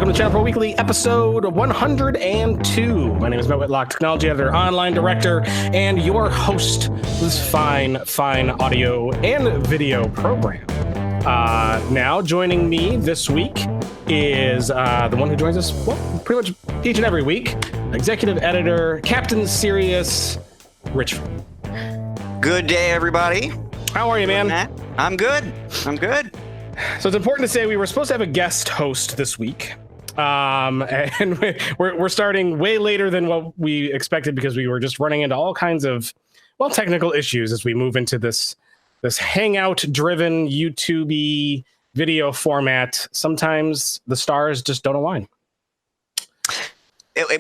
welcome to ChannelPro Weekly, episode 102. My name is Matt Whitlock, technology editor, online director, and your host of this fine audio and video program. Now joining me this week is the one who joins us, well, pretty much each and every week, executive editor, Captain Serious, Rich. Good day, everybody. How are you, man? Matt? I'm good. So it's important to say we were supposed to have a guest host this week, and we're starting way later than what we expected because we were just running into all kinds of, well, technical issues as we move into this Hangout-driven, YouTube-y video format. Sometimes the stars just don't align.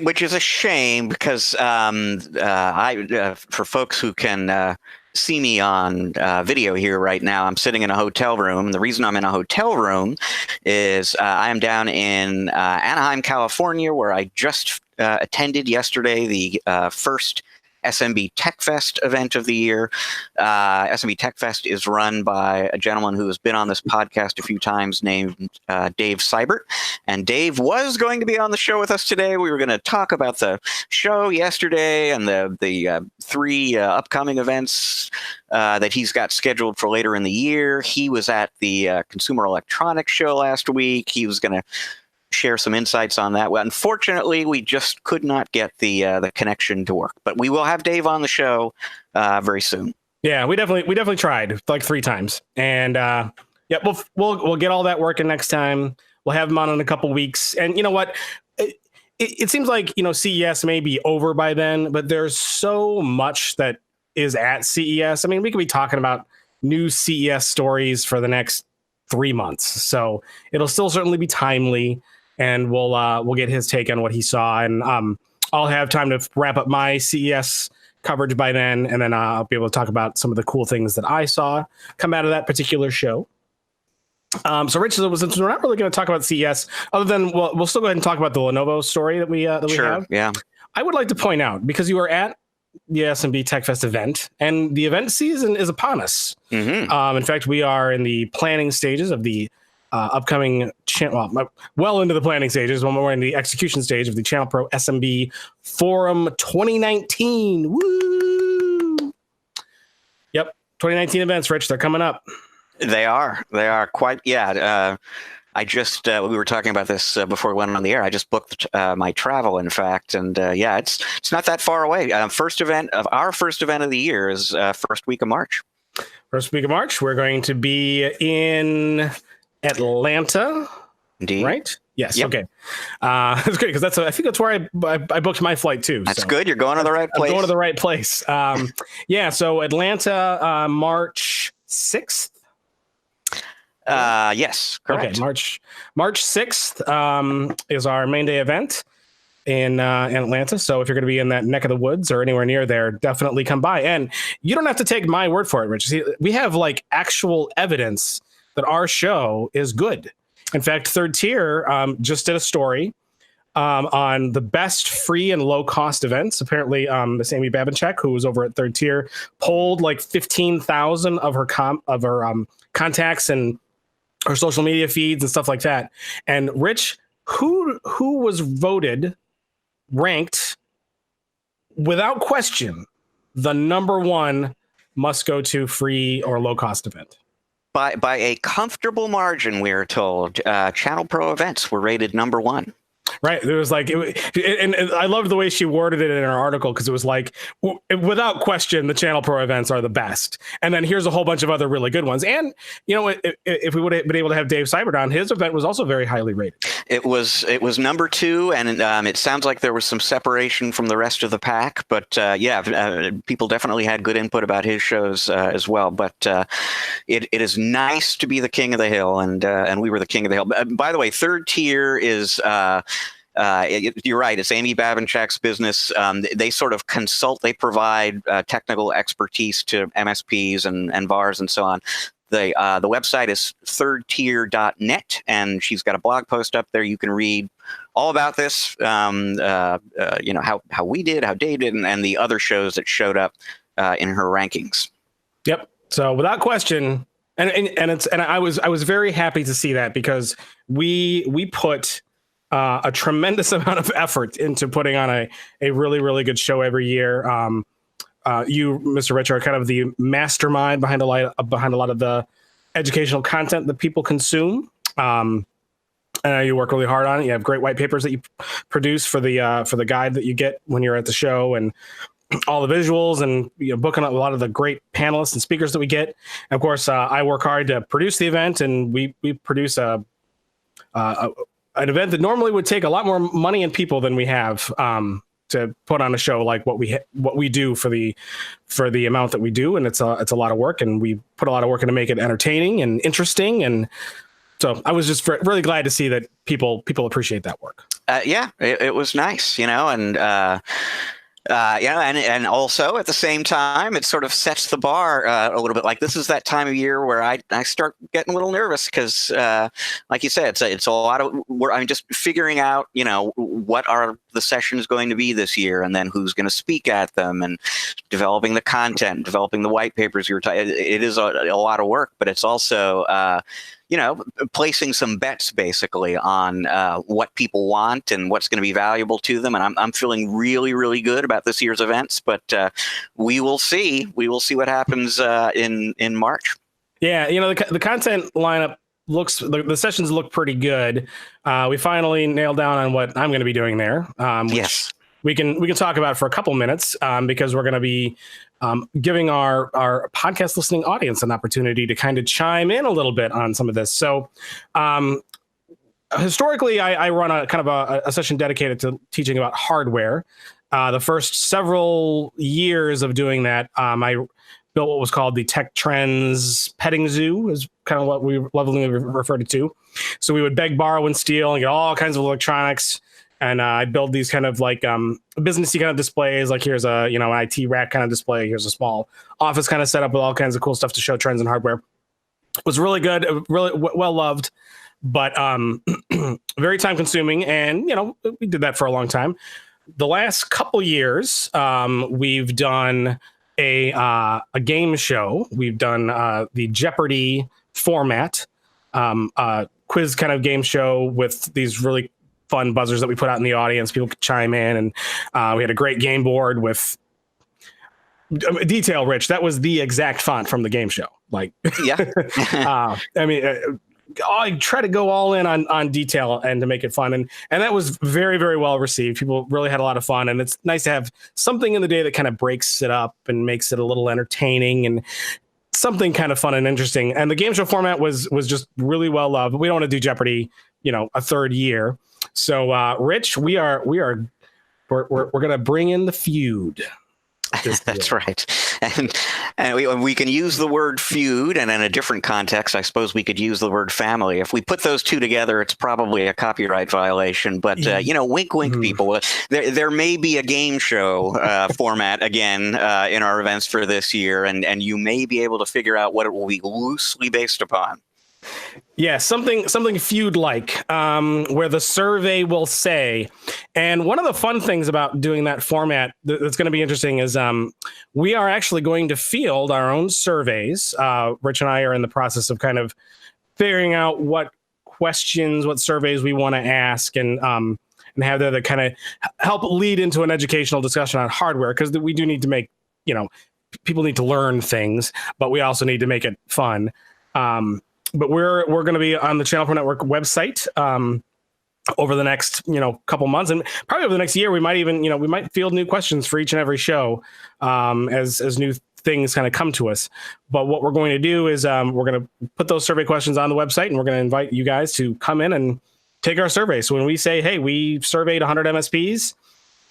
Which is a shame because for folks who can see me on video here right now, I'm sitting in a hotel room. The reason I'm in a hotel room is I am down in Anaheim, California, where I just attended yesterday the first SMB TechFest event of the year. SMB TechFest is run by a gentleman who has been on this podcast a few times named Dave Seibert. And Dave was going to be on the show with us today. We were going to talk about the show yesterday and the three upcoming events that he's got scheduled for later in the year. He was at the Consumer Electronics Show last week. He was going to share some insights on that. Well, unfortunately, we just could not get the connection to work, but we will have Dave on the show very soon. Yeah, we definitely tried like 3 times, and yeah, we'll get all that working next time. We'll have him on in a couple weeks, and you know what? It seems like CES may be over by then, but there's so much that is at CES. I mean, we could be talking about new CES stories for the next 3 months, so it'll still certainly be timely. And we'll get his take on what he saw, and I'll have time to wrap up my CES coverage by then, and then I'll be able to talk about some of the cool things that I saw come out of that particular show. So, Rich, since we're not really going to talk about CES, other than we'll still go ahead and talk about the Lenovo story that we have. Yeah, I would like to point out, because you were at the SMB TechFest event, and the event season is upon us. Mm-hmm. In fact, we are in the planning stages of the upcoming well into the planning stages when we're in the execution stage of the ChannelPro SMB Forum 2019. Woo! Yep, 2019 events, Rich, they're coming up. They are quite. Yeah, I just we were talking about this before we went on the air. I just booked my travel, in fact, and yeah, it's not that far away. Our first event of the year is first week of March. First week of March, we're going to be in Atlanta. Indeed. Right? Yes. Yep. Okay. That's great, because I think that's where I booked my flight too. That's good. You're going to the right place. I'm going to the right place. Yeah. So Atlanta, March 6th. Yes, correct. Okay. March 6th is our main day event in Atlanta. So if you're going to be in that neck of the woods or anywhere near there, definitely come by. And you don't have to take my word for it, Rich. See, we have like actual evidence that our show is good. In fact, Third Tier just did a story on the best free and low cost events. Apparently, Miss Amy Babinchak, who was over at Third Tier, polled like 15,000 of her contacts and her social media feeds and stuff like that. And Rich, who was ranked without question the number one must go to free or low cost event? By a comfortable margin, we are told. ChannelPro events were rated number 1. Right. It was like, and I loved the way she worded it in her article, because it was like, without question, the ChannelPro events are the best. And then here's a whole bunch of other really good ones. And, if we would have been able to have Dave Seibert on, his event was also very highly rated. It was number 2, and it sounds like there was some separation from the rest of the pack. But people definitely had good input about his shows as well. But it is nice to be the king of the hill, and we were the king of the hill. By the way, Third Tier is you're right. It's Amy Babinchak's business. They sort of consult. They provide technical expertise to MSPs and VARs and so on. The website is thirdtier.net, and she's got a blog post up there. You can read all about this. How we did, how Dave did, and the other shows that showed up in her rankings. Yep. So without question, and I was very happy to see that, because we put a tremendous amount of effort into putting on a really, really good show every year. You, Mr. Rich, are kind of the mastermind behind a lot of the educational content that people consume. I know you work really hard on it. You have great white papers that you produce for the guide that you get when you're at the show, and all the visuals, and booking a lot of the great panelists and speakers that we get. And of course, I work hard to produce the event, and we produce an event that normally would take a lot more money and people than we have to put on a show like what we do for the amount that we do, and it's a lot of work, and we put a lot of work in to make it entertaining and interesting. And so I was just really glad to see that people appreciate that work. Yeah, it was nice, and and also at the same time, it sort of sets the bar a little bit. Like, this is that time of year where I start getting a little nervous because, like you said, it's a lot of work. I'm just figuring out, what are the sessions going to be this year, and then who's going to speak at them, and developing the content, developing the white papers. It is a lot of work, but it's also placing some bets basically on what people want and what's going to be valuable to them. And I'm feeling really, really good about this year's events, but we will see. We will see what happens in March. Yeah, the content lineup the sessions look pretty good. We finally nailed down on what I'm going to be doing there. Yes. We can talk about it for a couple minutes because we're going to be giving our podcast listening audience an opportunity to kind of chime in a little bit on some of this. So historically, I run a kind of a session dedicated to teaching about hardware. The first several years of doing that, I built what was called the Tech Trends Petting Zoo, is kind of what we lovingly referred it to. So we would beg, borrow, and steal and get all kinds of electronics. And I build these kind of like businessy kind of displays. Like, here's a an IT rack kind of display. Here's a small office kind of setup with all kinds of cool stuff to show trends in hardware. It was really good, really well loved, but very time consuming. And we did that for a long time. The last couple years, we've done a game show. We've done the Jeopardy format, quiz kind of game show with these really fun buzzers that we put out in the audience. People could chime in, and we had a great game board with detail. Rich, that was the exact font from the game show. Like, yeah. I try to go all in on detail and to make it fun, and that was very, very well received. People really had a lot of fun, and it's nice to have something in the day that kind of breaks it up and makes it a little entertaining and something kind of fun and interesting. And the game show format was just really well loved. We don't want to do Jeopardy, a third year. So, Rich, we're going to bring in the feud. That's right. And we can use the word feud, and in a different context, I suppose we could use the word family. If we put those two together, it's probably a copyright violation. But, wink, wink, people. There may be a game show format again in our events for this year, and you may be able to figure out what it will be loosely based upon. Yeah, something feud-like, where the survey will say. And one of the fun things about doing that format that's going to be interesting is we are actually going to field our own surveys. Rich and I are in the process of kind of figuring out what questions, what surveys we want to ask, and have that kind of help lead into an educational discussion on hardware, because we do need to make, people need to learn things, but we also need to make it fun. But we're going to be on the ChannelPro Network website over the next couple months, and probably over the next year. We might even we might field new questions for each and every show as new things kind of come to us. But what we're going to do is we're going to put those survey questions on the website, and we're going to invite you guys to come in and take our survey. So when we say, hey, we surveyed 100 MSPs,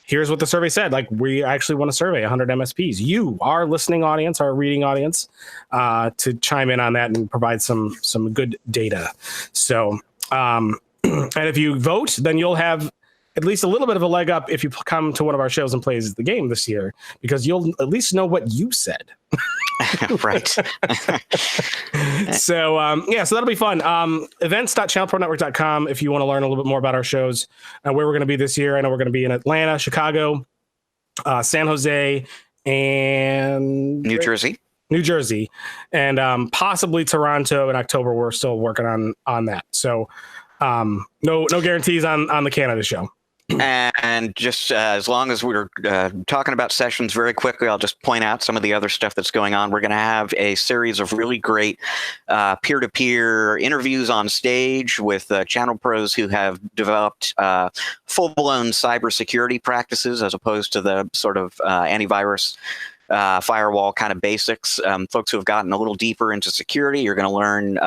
here's what the survey said. Like, we actually want to survey 100 MSPs. You, our listening audience, our reading audience, to chime in on that and provide some good data. So, and if you vote, then you'll have at least a little bit of a leg up if you come to one of our shows and plays the game this year, because you'll at least know what you said. Right. So that'll be fun. Events.channelpronetwork.com if you want to learn a little bit more about our shows and where we're going to be this year. I know we're going to be in Atlanta, Chicago, San Jose, and New Jersey, and possibly Toronto in October. We're still working on that. So No guarantees on the Canada show. And just as long as we're talking about sessions very quickly, I'll just point out some of the other stuff that's going on. We're going to have a series of really great peer-to-peer interviews on stage with channel pros who have developed full-blown cybersecurity practices as opposed to the sort of antivirus firewall kind of basics. Folks who have gotten a little deeper into security, you're going to learn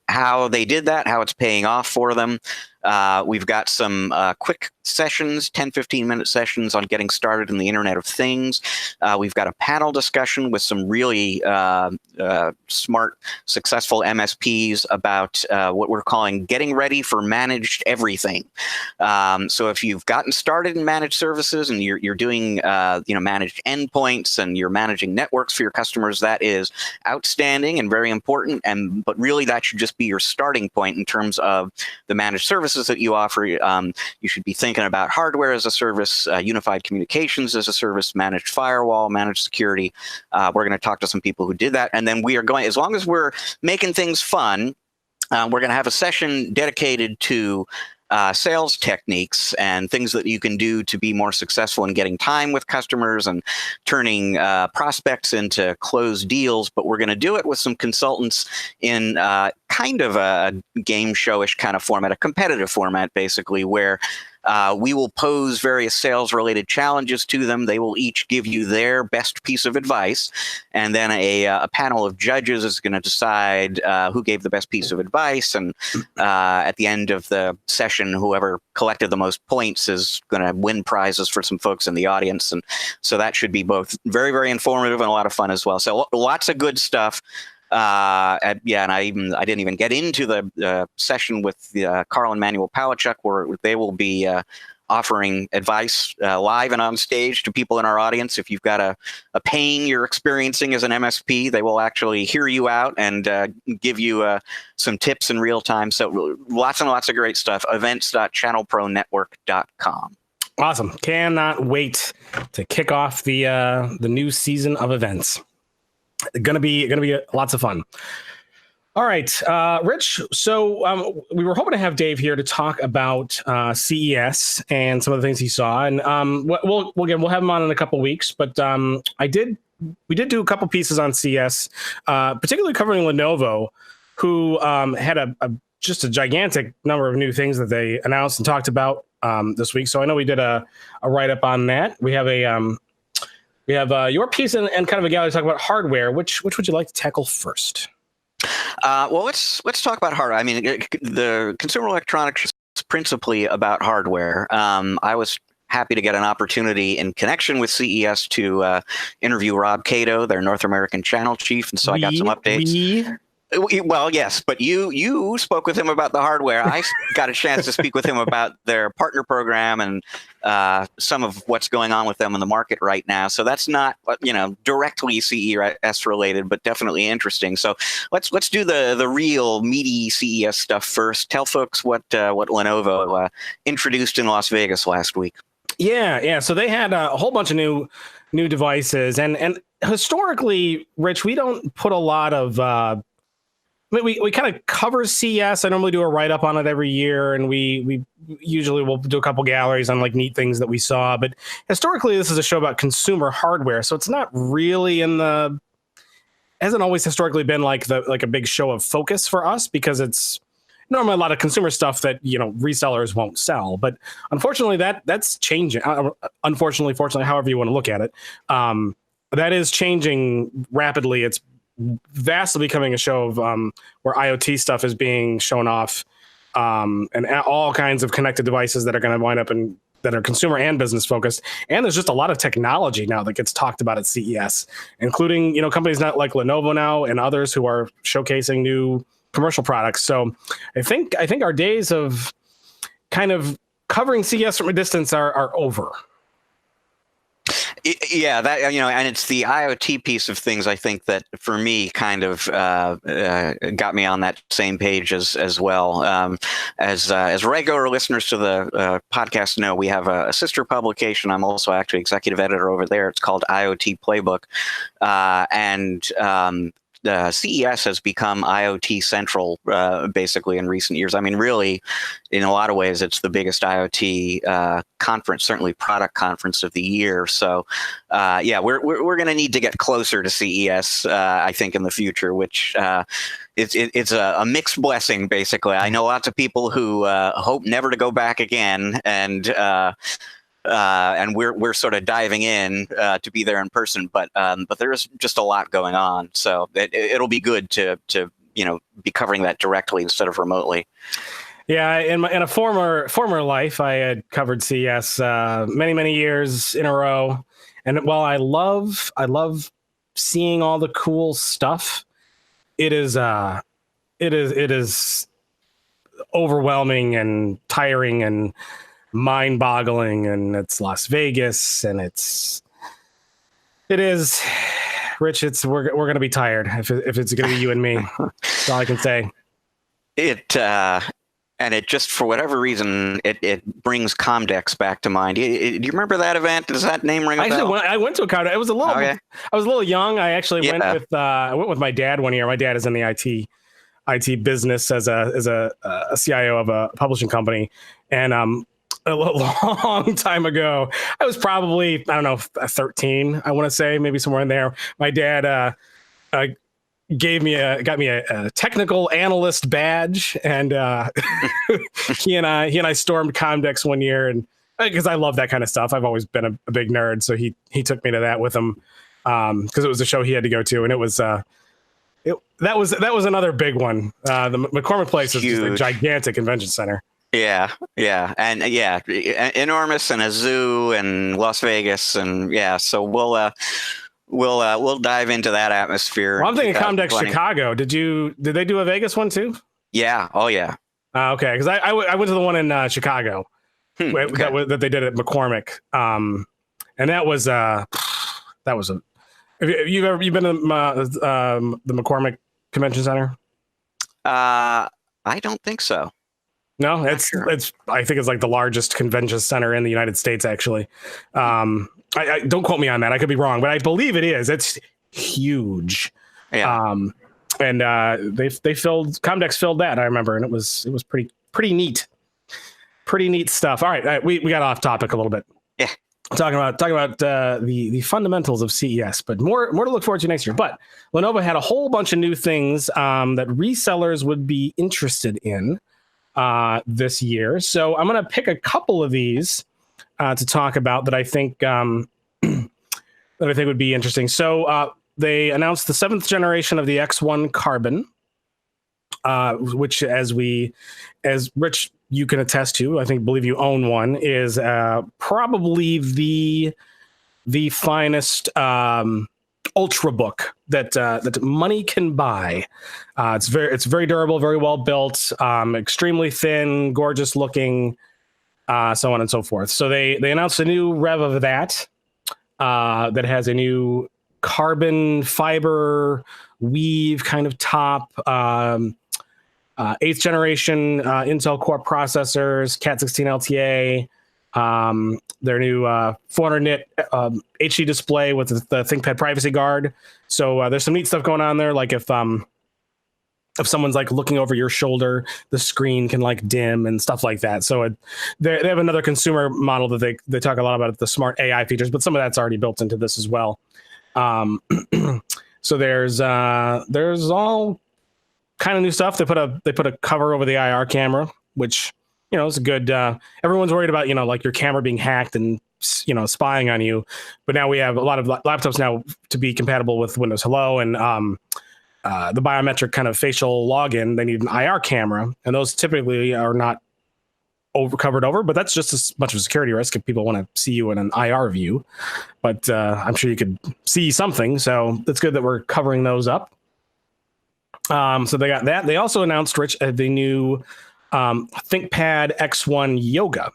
how they did that, how it's paying off for them. We've got some quick sessions, 10, 15-minute sessions on getting started in the Internet of Things. We've got a panel discussion with some really smart, successful MSPs about what we're calling getting ready for managed everything. So if you've gotten started in managed services and you're doing managed endpoints and you're managing networks for your customers, that is outstanding and very important. But really, that should just be your starting point in terms of the managed services that you offer. You should be thinking about hardware as a service, unified communications as a service, managed firewall, managed security. We're going to talk to some people who did that. And then we are going, as long as we're making things fun, we're going to have a session dedicated to sales techniques and things that you can do to be more successful in getting time with customers and turning prospects into closed deals. But we're going to do it with some consultants in kind of a game showish kind of format, a competitive format, basically, where we will pose various sales-related challenges to them. They will each give you their best piece of advice, and then a panel of judges is going to decide who gave the best piece of advice. And at the end of the session, whoever collected the most points is going to win prizes for some folks in the audience. And so that should be both very, very informative and a lot of fun as well. So lots of good stuff. And I didn't even get into the session with Carl and Manuel Palachuk, where they will be offering advice live and on stage to people in our audience. If you've got a pain you're experiencing as an MSP, they will actually hear you out and give you some tips in real time. So lots and lots of great stuff. Events.channelpronetwork.com. Awesome. Cannot wait to kick off the new season of events. Gonna be lots of fun. All right, Rich. So we were hoping to have Dave here to talk about CES and some of the things he saw, and we'll have him on in a couple weeks. But we did do a couple pieces on CES, particularly covering Lenovo, who had just a gigantic number of new things that they announced and talked about this week. So I know we did a write up on that. We have your piece and kind of a gallery to talk about hardware. Which would you like to tackle first? Well, let's talk about hardware. I mean, the consumer electronics is principally about hardware. I was happy to get an opportunity in connection with CES to interview Rob Cato, their North American channel chief, and so I got some updates. Well, yes, but you spoke with him about the hardware. I got a chance to speak with him about their partner program and some of what's going on with them in the market right now. So that's not directly CES related, but definitely interesting. So let's do the real meaty CES stuff first. Tell folks what Lenovo introduced in Las Vegas last week. Yeah. So they had a whole bunch of new devices, and historically, Rich, we don't put a lot of. We kind of cover CES. I normally do a write up on it every year, and we usually will do a couple galleries on like neat things that we saw. But historically, this is a show about consumer hardware, so it's not really hasn't always historically been like a big show of focus for us, because it's normally a lot of consumer stuff that resellers won't sell. But unfortunately, that's changing. Unfortunately, fortunately, however you want to look at it, that is changing rapidly. It's vastly becoming a show of where IoT stuff is being shown off, and all kinds of connected devices that are going to wind up that are consumer and business focused. And there's just a lot of technology now that gets talked about at CES, including companies not like Lenovo now and others who are showcasing new commercial products. So I think our days of kind of covering CES from a distance are over. Yeah, that and it's the IoT piece of things, I think, that for me kind of got me on that same page as well. As regular listeners to the podcast know, we have a sister publication. I'm also actually executive editor over there. It's called IoT Playbook, and CES has become IoT central, basically, in recent years. I mean, really, in a lot of ways, it's the biggest IoT conference, certainly product conference of the year. So, yeah, we're going to need to get closer to CES, I think, in the future, which it's a mixed blessing, basically. I know lots of people who hope never to go back again, and we're sort of diving in to be there in person, but there's just a lot going on, so it'll be good to be covering that directly instead of remotely. Yeah, in a former life, I had covered CES many years in a row, and while I love seeing all the cool stuff, it is overwhelming and tiring and mind-boggling, and it's Las Vegas, and it is, Rich. We're gonna be tired if it's gonna be you and me. That's all I can say. And it just, for whatever reason, it brings Comdex back to mind. Do you remember that event? Does that name ring a bell? I went to a Comdex. It was a little. Okay. I was a little young. I actually went with my dad one year. My dad is in the IT business as a CIO of a publishing company, and a long time ago, I was probably, I don't know, 13, I want to say, maybe somewhere in there. My dad got me a technical analyst badge, and he and I stormed Comdex one year, and because I love that kind of stuff. I've always been a big nerd, so he took me to that with him, because it was a show he had to go to, and it was that was another big one. The McCormick Place is just a gigantic convention center. Yeah, and enormous, and a zoo, and Las Vegas, and so we'll dive into that atmosphere. Well, I'm thinking Comdex Chicago. Did they do a Vegas one too? Yeah. Oh yeah. Okay, because I went to the one in Chicago that they did at McCormick, and that was a. Have you been to the McCormick Convention Center? I don't think so. No, it's I think it's like the largest convention center in the United States, actually. I don't quote me on that. I could be wrong, but I believe it is. It's huge. Yeah. And they filled Comdex filled that, I remember, and it was pretty neat. Pretty neat stuff. All right, we got off topic a little bit. Yeah. Talking about the fundamentals of CES, but more to look forward to next year. But Lenovo had a whole bunch of new things that resellers would be interested in this year. So I'm going to pick a couple of these to talk about that I think would be interesting. So they announced the 7th generation of the X1 Carbon, which, as Rich, you can attest to, believe you own one, is probably the finest ultrabook that money can buy. It's very durable, very well built, extremely thin, gorgeous looking, so on and so forth. So they announced a new rev of that has a new carbon fiber weave kind of top, 8th generation Intel Core processors, Cat 16 LTA, their new 400 nit HD display with the ThinkPad privacy guard. So there's some neat stuff going on there. Like if someone's like looking over your shoulder, the screen can like dim and stuff like that. So they have another consumer model that they talk a lot about, the smart AI features, but some of that's already built into this as well. So there's all kind of new stuff. They put a cover over the IR camera, which, is a good, everyone's worried about, like your camera being hacked and, spying on you. But now we have a lot of laptops now to be compatible with Windows Hello and the biometric kind of facial login. They need an IR camera, and those typically are not covered over, but that's just as much of a security risk if people want to see you in an IR view. But I'm sure you could see something. So it's good that we're covering those up. So they got that. They also announced, Rich, the new ThinkPad X1 Yoga,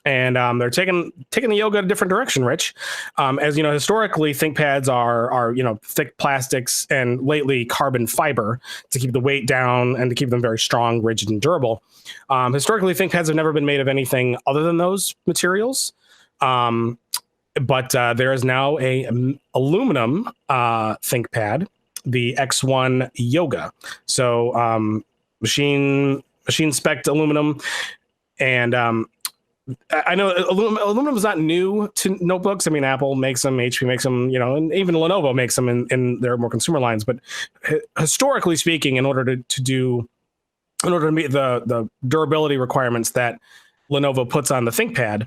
and they're taking the yoga in a different direction, Rich. As you know, historically ThinkPads are thick plastics and lately carbon fiber to keep the weight down and to keep them very strong, rigid, and durable. Historically, ThinkPads have never been made of anything other than those materials. But there is now a aluminum ThinkPad the X1 Yoga. So machine spec aluminum, and I know aluminum is not new to notebooks. I mean, Apple makes them, HP makes them, and even Lenovo makes them in their more consumer lines. But historically speaking, in order to meet the durability requirements that Lenovo puts on the ThinkPad,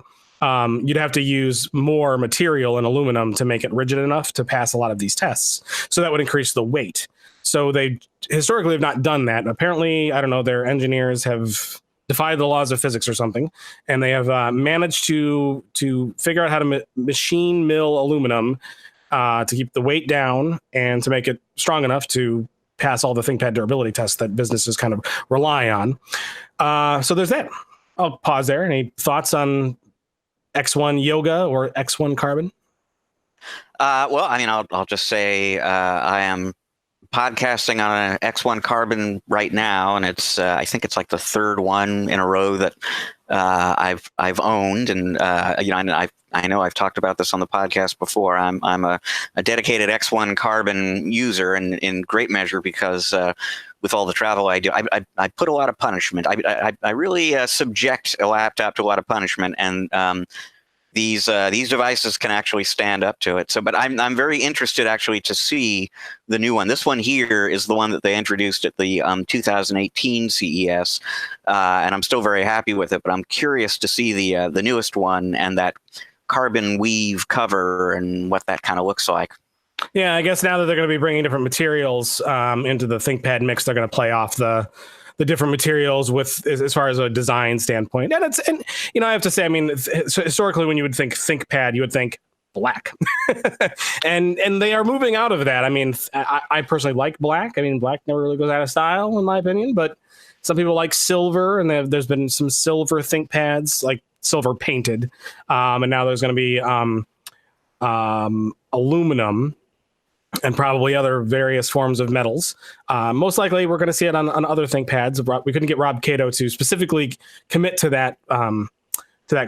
you'd have to use more material in aluminum to make it rigid enough to pass a lot of these tests. So that would increase the weight. So they historically have not done that. Apparently, I don't know, their engineers have defied the laws of physics or something, and they have managed to figure out how to machine mill aluminum to keep the weight down and to make it strong enough to pass all the ThinkPad durability tests that businesses kind of rely on. So there's that. I'll pause there. Any thoughts on X1 Yoga or X1 Carbon? Well, I mean, I'll just say I am podcasting on an X1 Carbon right now, and it's I think it's like the third one in a row that I've owned, and I know I've talked about this on the podcast before. I'm a dedicated X1 Carbon user, and in great measure because with all the travel I do, I put a lot of punishment. I really subject a laptop to a lot of punishment, and these devices can actually stand up to it. So, but I'm very interested actually to see the new one. This one here is the one that they introduced at the 2018 CES, and I'm still very happy with it. But I'm curious to see the newest one and that carbon weave cover and what that kind of looks like. Yeah, I guess now that they're going to be bringing different materials into the ThinkPad mix, they're going to play off the different materials with as far as a design standpoint. And I have to say, I mean, historically, when you would think ThinkPad, you would think black, and they are moving out of that. I mean, I personally like black. I mean, black never really goes out of style, in my opinion, but some people like silver, and there's been some silver ThinkPads, like silver painted, and now there's going to be aluminum and probably other various forms of metals. Most likely, we're going to see it on other ThinkPads. We couldn't get Rob Cato to specifically commit to that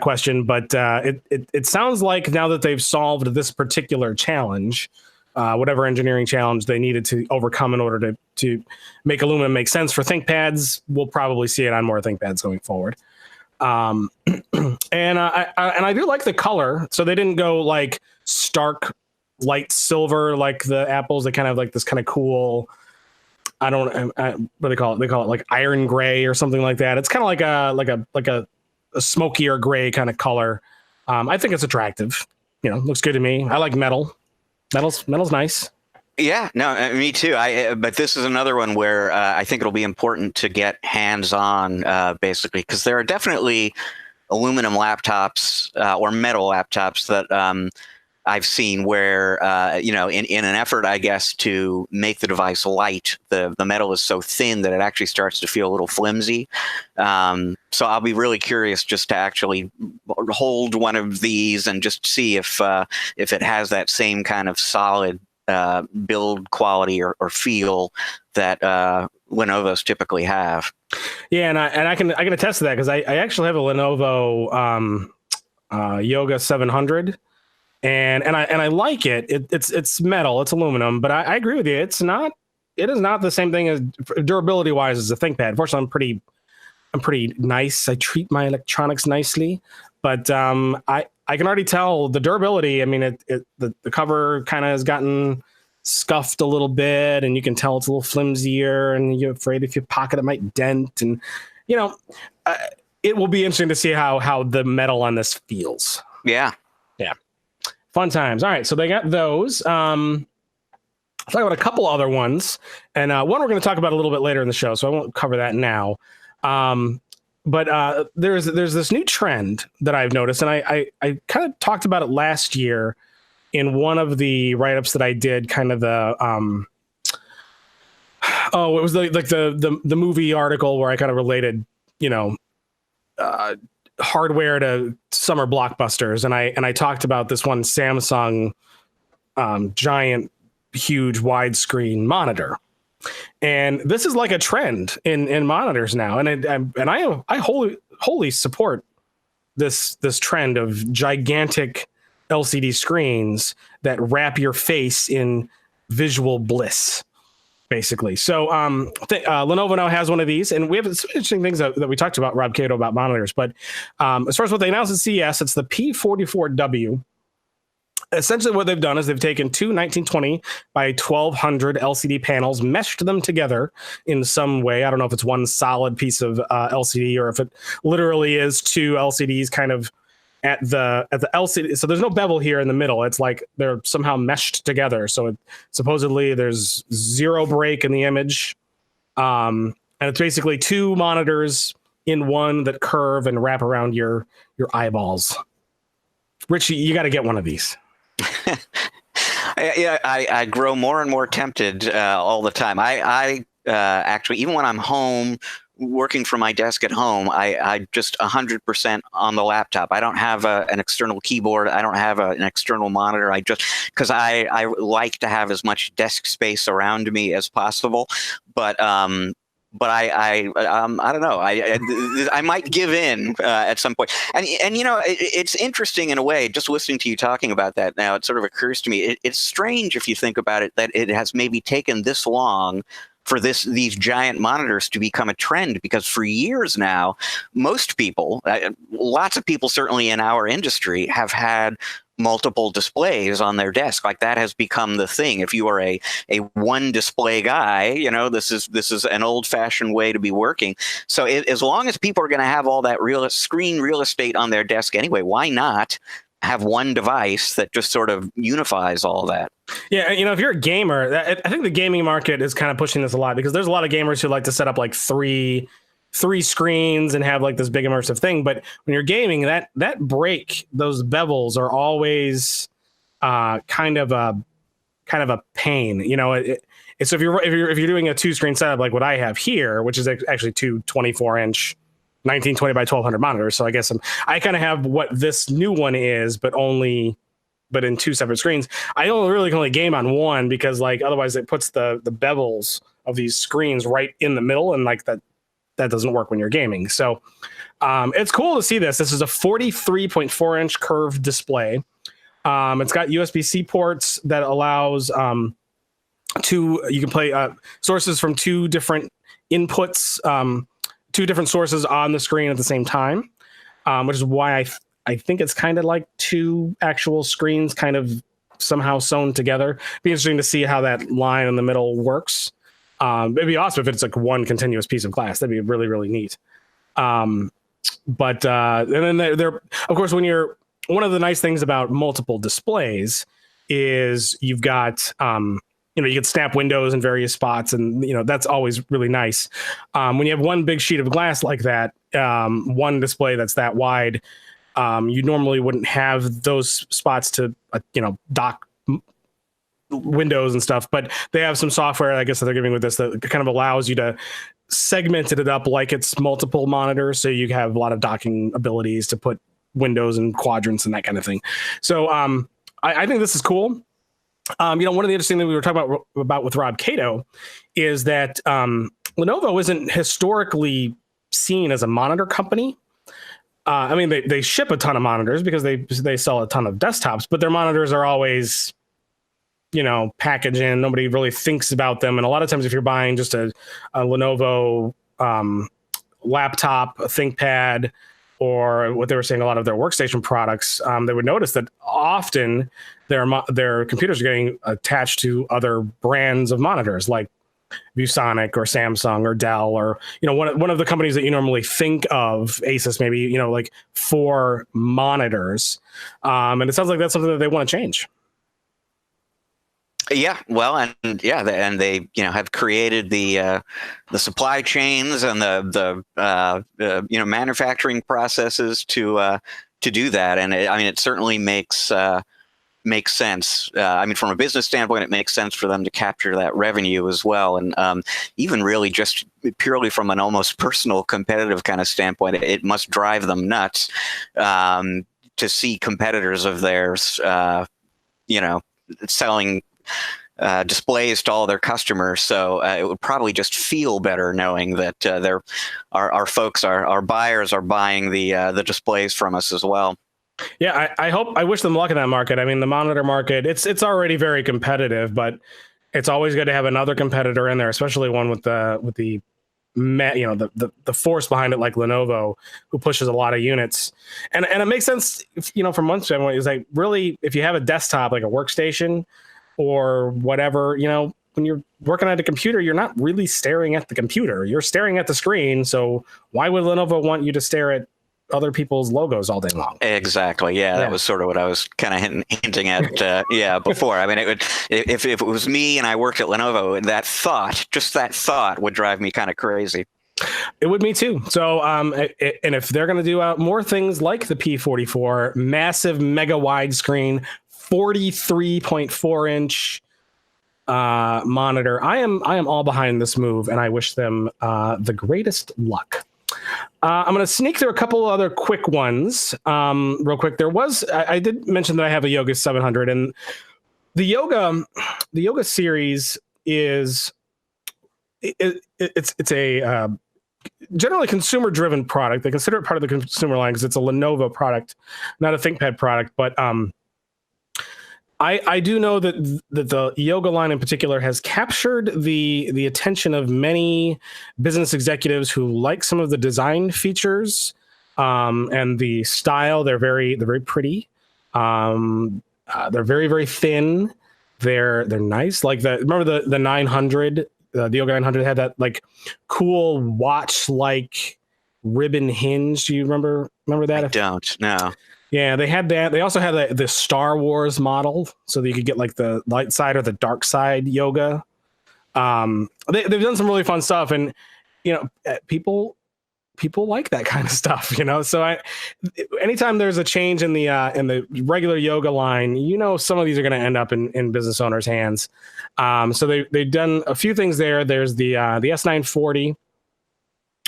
question, but it sounds like now that they've solved this particular challenge, whatever engineering challenge they needed to overcome in order to make aluminum make sense for ThinkPads, we'll probably see it on more ThinkPads going forward. And I do like the color. So they didn't go like stark light silver like the Apples. They kind of like this kind of cool, what do they call it? They call it like iron gray or something like that. It's kind of like a smokier gray kind of color. I think it's attractive. Looks good to me. I like metal. Metal's nice. Yeah, no, me too. But this is another one where I think it'll be important to get hands-on, basically, because there are definitely aluminum laptops or metal laptops that I've seen where, in an effort, I guess, to make the device light, the metal is so thin that it actually starts to feel a little flimsy. So I'll be really curious just to actually hold one of these and just see if it has that same kind of solid build quality or feel that Lenovo's typically have. Yeah, and I can attest to that because I actually have a Lenovo Yoga 700. And I like it. It's metal, it's aluminum, but I agree with you. It is not the same thing as durability wise as a ThinkPad. Unfortunately, I'm pretty nice. I treat my electronics nicely, but I can already tell the durability. I mean, the cover kind of has gotten scuffed a little bit, and you can tell it's a little flimsier, and you're afraid if you pocket it might dent, and it will be interesting to see how the metal on this feels. Yeah. Fun times. All right, so they got those. I'll talk about a couple other ones, and one we're going to talk about a little bit later in the show, so I won't cover that now. But there's this new trend that I've noticed, and I kind of talked about it last year in one of the write-ups that I did, kind of the it was the movie article where I kind of related, hardware to summer blockbusters, and I talked about this one Samsung giant, huge widescreen monitor, and this is like a trend in monitors now, and I wholly support this trend of gigantic LCD screens that wrap your face in visual bliss. basically. So Lenovo now has one of these, and we have some interesting things that we talked about, Rob Cato, about monitors. But as far as what they announced at CES, it's the P44W. Essentially, what they've done is they've taken two 1920 by 1200 LCD panels, meshed them together in some way. I don't know if it's one solid piece of LCD or if it literally is two LCDs kind of at the LCD. So there's no bevel here in the middle. It's like they're somehow meshed together. So supposedly there's zero break in the image. And it's basically two monitors in one that curve and wrap around your eyeballs. Richie, you got to get one of these. I grow more and more tempted all the time. I actually, even when I'm home working from my desk at home, I just 100% on the laptop. I don't have an external keyboard. I don't have an external monitor. I just, because I like to have as much desk space around me as possible. But I don't know. I might give in at some point. And you know, it's interesting in a way, just listening to you talking about that now, it sort of occurs to me, it's strange if you think about it, that it has maybe taken this long for these giant monitors to become a trend, because for years now, most people, lots of people certainly in our industry, have had multiple displays on their desk. Like, that has become the thing. If you are a one display guy, you know, this is an old fashioned way to be working. So as long as people are going to have all that screen real estate on their desk anyway, why not have one device that just sort of unifies all that? Yeah, you know, if you're a gamer, I think the gaming market is kind of pushing this a lot, because there's a lot of gamers who like to set up like three screens and have like this big immersive thing. But when you're gaming, that break, those bevels are always kind of a pain. You know, so if you're doing a 2-screen setup like what I have here, which is actually two 24-inch 1920 by 1200 monitors. So I guess I kind of have what this new one is, but in two separate screens. I really can only game on one, because like otherwise it puts the bevels of these screens right in the middle, and like that doesn't work when you're gaming. So it's cool to see this. This is a 43.4-inch curved display. It's got USB-C ports that allows you can play sources from two different inputs, two different sources on the screen at the same time, which is why I think it's kind of like two actual screens kind of somehow sewn together. Be interesting to see how that line in the middle works. It'd be awesome if it's like one continuous piece of glass. That'd be really, really neat. And then there, of course, one of the nice things about multiple displays is you've got, you can snap windows in various spots, and that's always really nice. When you have one big sheet of glass like that, one display that's that wide, you normally wouldn't have those spots to dock windows and stuff. But they have some software, I guess, that they're giving with this that kind of allows you to segment it up like it's multiple monitors, so you have a lot of docking abilities to put windows and quadrants and that kind of thing. So I think this is cool. One of the interesting things we were talking about with Rob Cato is that Lenovo isn't historically seen as a monitor company. I mean, they ship a ton of monitors because they sell a ton of desktops, but their monitors are always, packaged in. Nobody really thinks about them. And a lot of times if you're buying just a Lenovo laptop, a ThinkPad, or what they were saying, a lot of their workstation products, they would notice that often their computers are getting attached to other brands of monitors like ViewSonic or Samsung or Dell, or one of the companies that you normally think of, Asus maybe, like for monitors. And it sounds like that's something that they want to change. Yeah, well, and they have created the supply chains and the manufacturing processes to do that, and it certainly makes sense. From a business standpoint, it makes sense for them to capture that revenue as well, and even really just purely from an almost personal competitive kind of standpoint, it must drive them nuts to see competitors of theirs, selling displays to all their customers. So it would probably just feel better knowing that our folks, our buyers, are buying the displays from us as well. Yeah, I wish them luck in that market. I mean, the monitor market, it's already very competitive, but It's always good to have another competitor in there, especially one with the force behind it, like Lenovo, who pushes a lot of units. And it makes sense, from one standpoint, is like, really, if you have a desktop, like a workstation or whatever, when you're working at a computer, you're not really staring at the computer. You're staring at the screen. So why would Lenovo want you to stare at other people's logos all day long? Exactly. Yeah, that was sort of what I was kind of hinting at. Before. I mean, if it was me and I worked at Lenovo, just that thought would drive me kind of crazy. It would me too. So, and if they're going to do more things like the P44, massive mega widescreen, 43.4 inch monitor, I am all behind this move, and I wish them the greatest luck. I'm going to sneak through a couple other quick ones real quick. I did mention that I have a Yoga 700, and the Yoga series it's a generally consumer driven product. They consider it part of the consumer line because it's a Lenovo product, not a ThinkPad product. But I do know that the Yoga line in particular has captured the attention of many business executives who like some of the design features and the style. They're very pretty. They're very, very thin. They're nice. Like remember the 900, the Yoga 900 had that like cool watch like ribbon hinge. Do you remember that? I don't. No. Yeah, they had that. They also had the Star Wars model, so that you could get like the light side or the dark side Yoga. They've done some really fun stuff, and people like that kind of stuff. So anytime there's a change in the regular Yoga line, some of these are going to end up in business owners' hands. So they've done a few things there. There's the S940.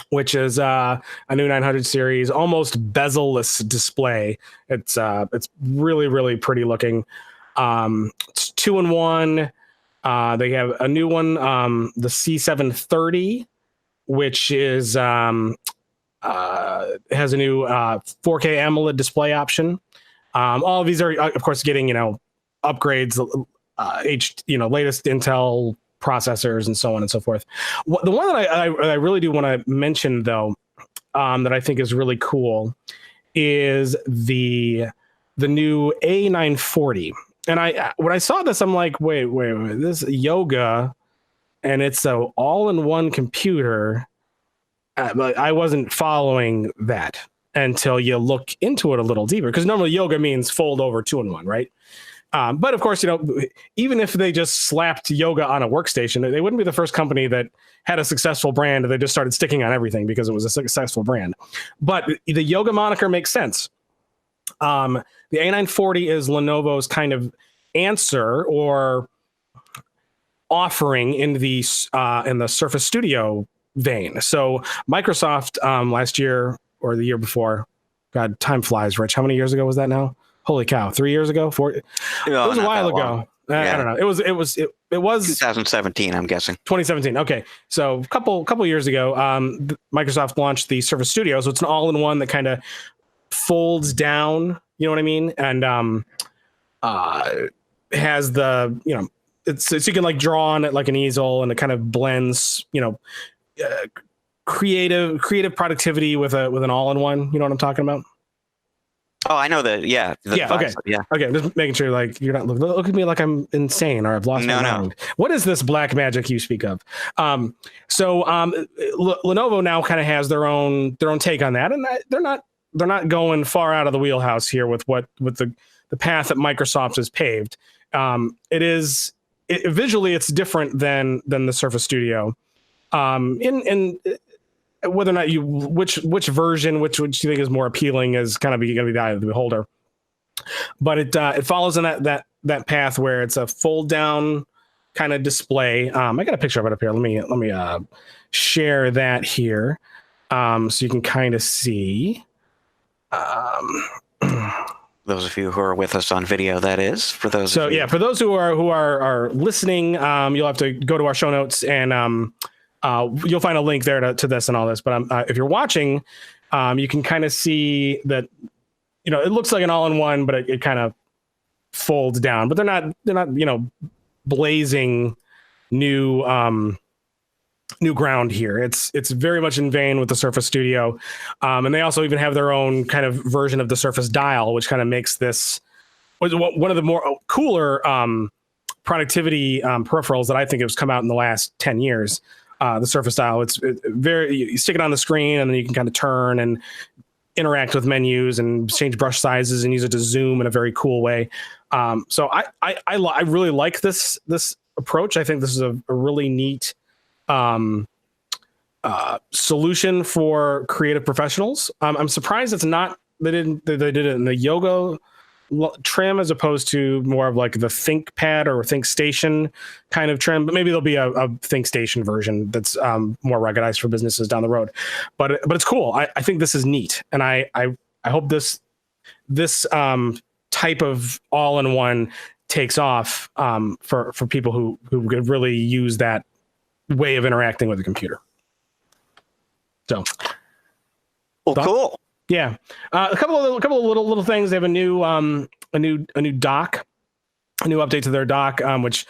Which is a new 900 series, almost bezel-less display. It's really, really pretty looking. It's 2-in-1. They have a new one, the C730, which is has a new 4K AMOLED display option. All of these are, of course, getting upgrades, latest Intel processors and so on and so forth. The one that I really do want to mention, though, that I think is really cool is the new A940. And when I saw this, I'm like, wait, this is Yoga, and it's an all-in-one computer. But I wasn't following that until you look into it a little deeper, because normally Yoga means fold over 2-in-1, right? But of course, even if they just slapped Yoga on a workstation, they wouldn't be the first company that had a successful brand and they just started sticking on everything because it was a successful brand. But the Yoga moniker makes sense. The A940 is Lenovo's kind of answer or offering in the Surface Studio vein. So Microsoft last year or the year before, God, time flies, Rich. How many years ago was that now? Holy cow! 3 years ago, 4. It was a while ago. I don't know. It was 2017. I'm guessing 2017. Okay, so a couple years ago, Microsoft launched the Surface Studio. So it's an all-in-one that kind of folds down. You know what I mean? And has the it's you can like draw on it like an easel, and it kind of blends creative productivity with an all-in-one. You know what I'm talking about? Oh, I know that. Yeah. Okay. Yeah. Okay. Just making sure, like, you're not look at me like I'm insane or I've lost my mind. What is this black magic you speak of? Lenovo now kind of has their own take on that, and they're not going far out of the wheelhouse here with the path that Microsoft has paved. Visually it's different than the Surface Studio. In whether or not which version, which you think is more appealing, is kind of going to be the eye of the beholder. But it follows in that path where it's a fold down kind of display. I got a picture of it up here. Let me share that here, so you can kind of see. Those of you who are with us on video, that is. For those. So yeah, for those who are listening, you'll have to go to our show notes and. You'll find a link there to this and all this, but if you're watching, you can kind of see that, it looks like an all-in-one, but it kind of folds down. But they're not blazing new ground here. It's very much in vein with the Surface Studio, and they also even have their own kind of version of the Surface Dial, which kind of makes this one of the more cooler productivity peripherals that I think has come out in the last 10 years. The Surface Dial, it's very, you stick it on the screen and then you can kind of turn and interact with menus and change brush sizes and use it to zoom in a very cool way. So I really like this approach. I think this is a really neat solution for creative professionals. I'm surprised they did it in the Yoga trim as opposed to more of like the ThinkPad or ThinkStation kind of trim, but maybe there'll be a ThinkStation version that's more ruggedized for businesses down the road. But it's cool. I think this is neat, and I hope this type of all-in-one takes off for people who could really use that way of interacting with a computer. So, well, cool. Yeah, a couple of little things. They have a new dock, a new update to their dock, which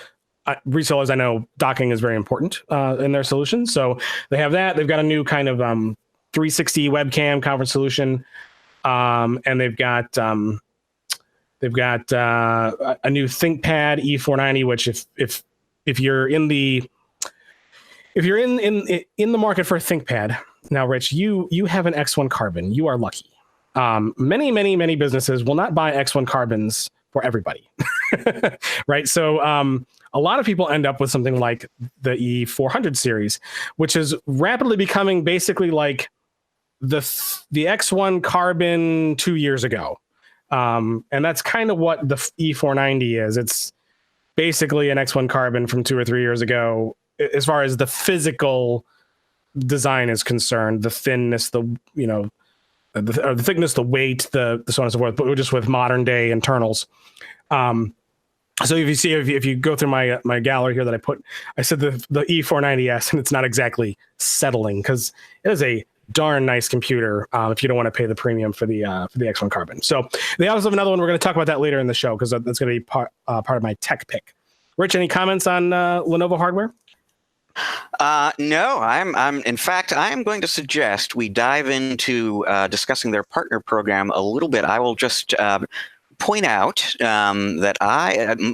resellers, I know docking is very important in their solutions. So they have that. They've got a new kind of 360 webcam conference solution, and they've got a new ThinkPad E490, which if you're in the market for a ThinkPad now, Rich, you have an X1 Carbon. You are lucky. Many businesses will not buy X1 Carbons for everybody, right? So a lot of people end up with something like the E400 series, which is rapidly becoming basically like the X1 Carbon 2 years ago. And that's kind of what the E490 is. It's basically an X1 Carbon from 2 or 3 years ago, as far as the physical design is concerned, the thinness, the thickness, the weight, the so on and so forth, but just with modern day internals. So if you go through my gallery here that I said the E490S, and it's not exactly settling because it is a darn nice computer if you don't want to pay the premium for the X1 Carbon. So they also have another one. We're going to talk about that later in the show because that's going to be part of my tech pick. Rich, any comments on Lenovo hardware? No, in fact, I am going to suggest we dive into discussing their partner program a little bit. I will just point out that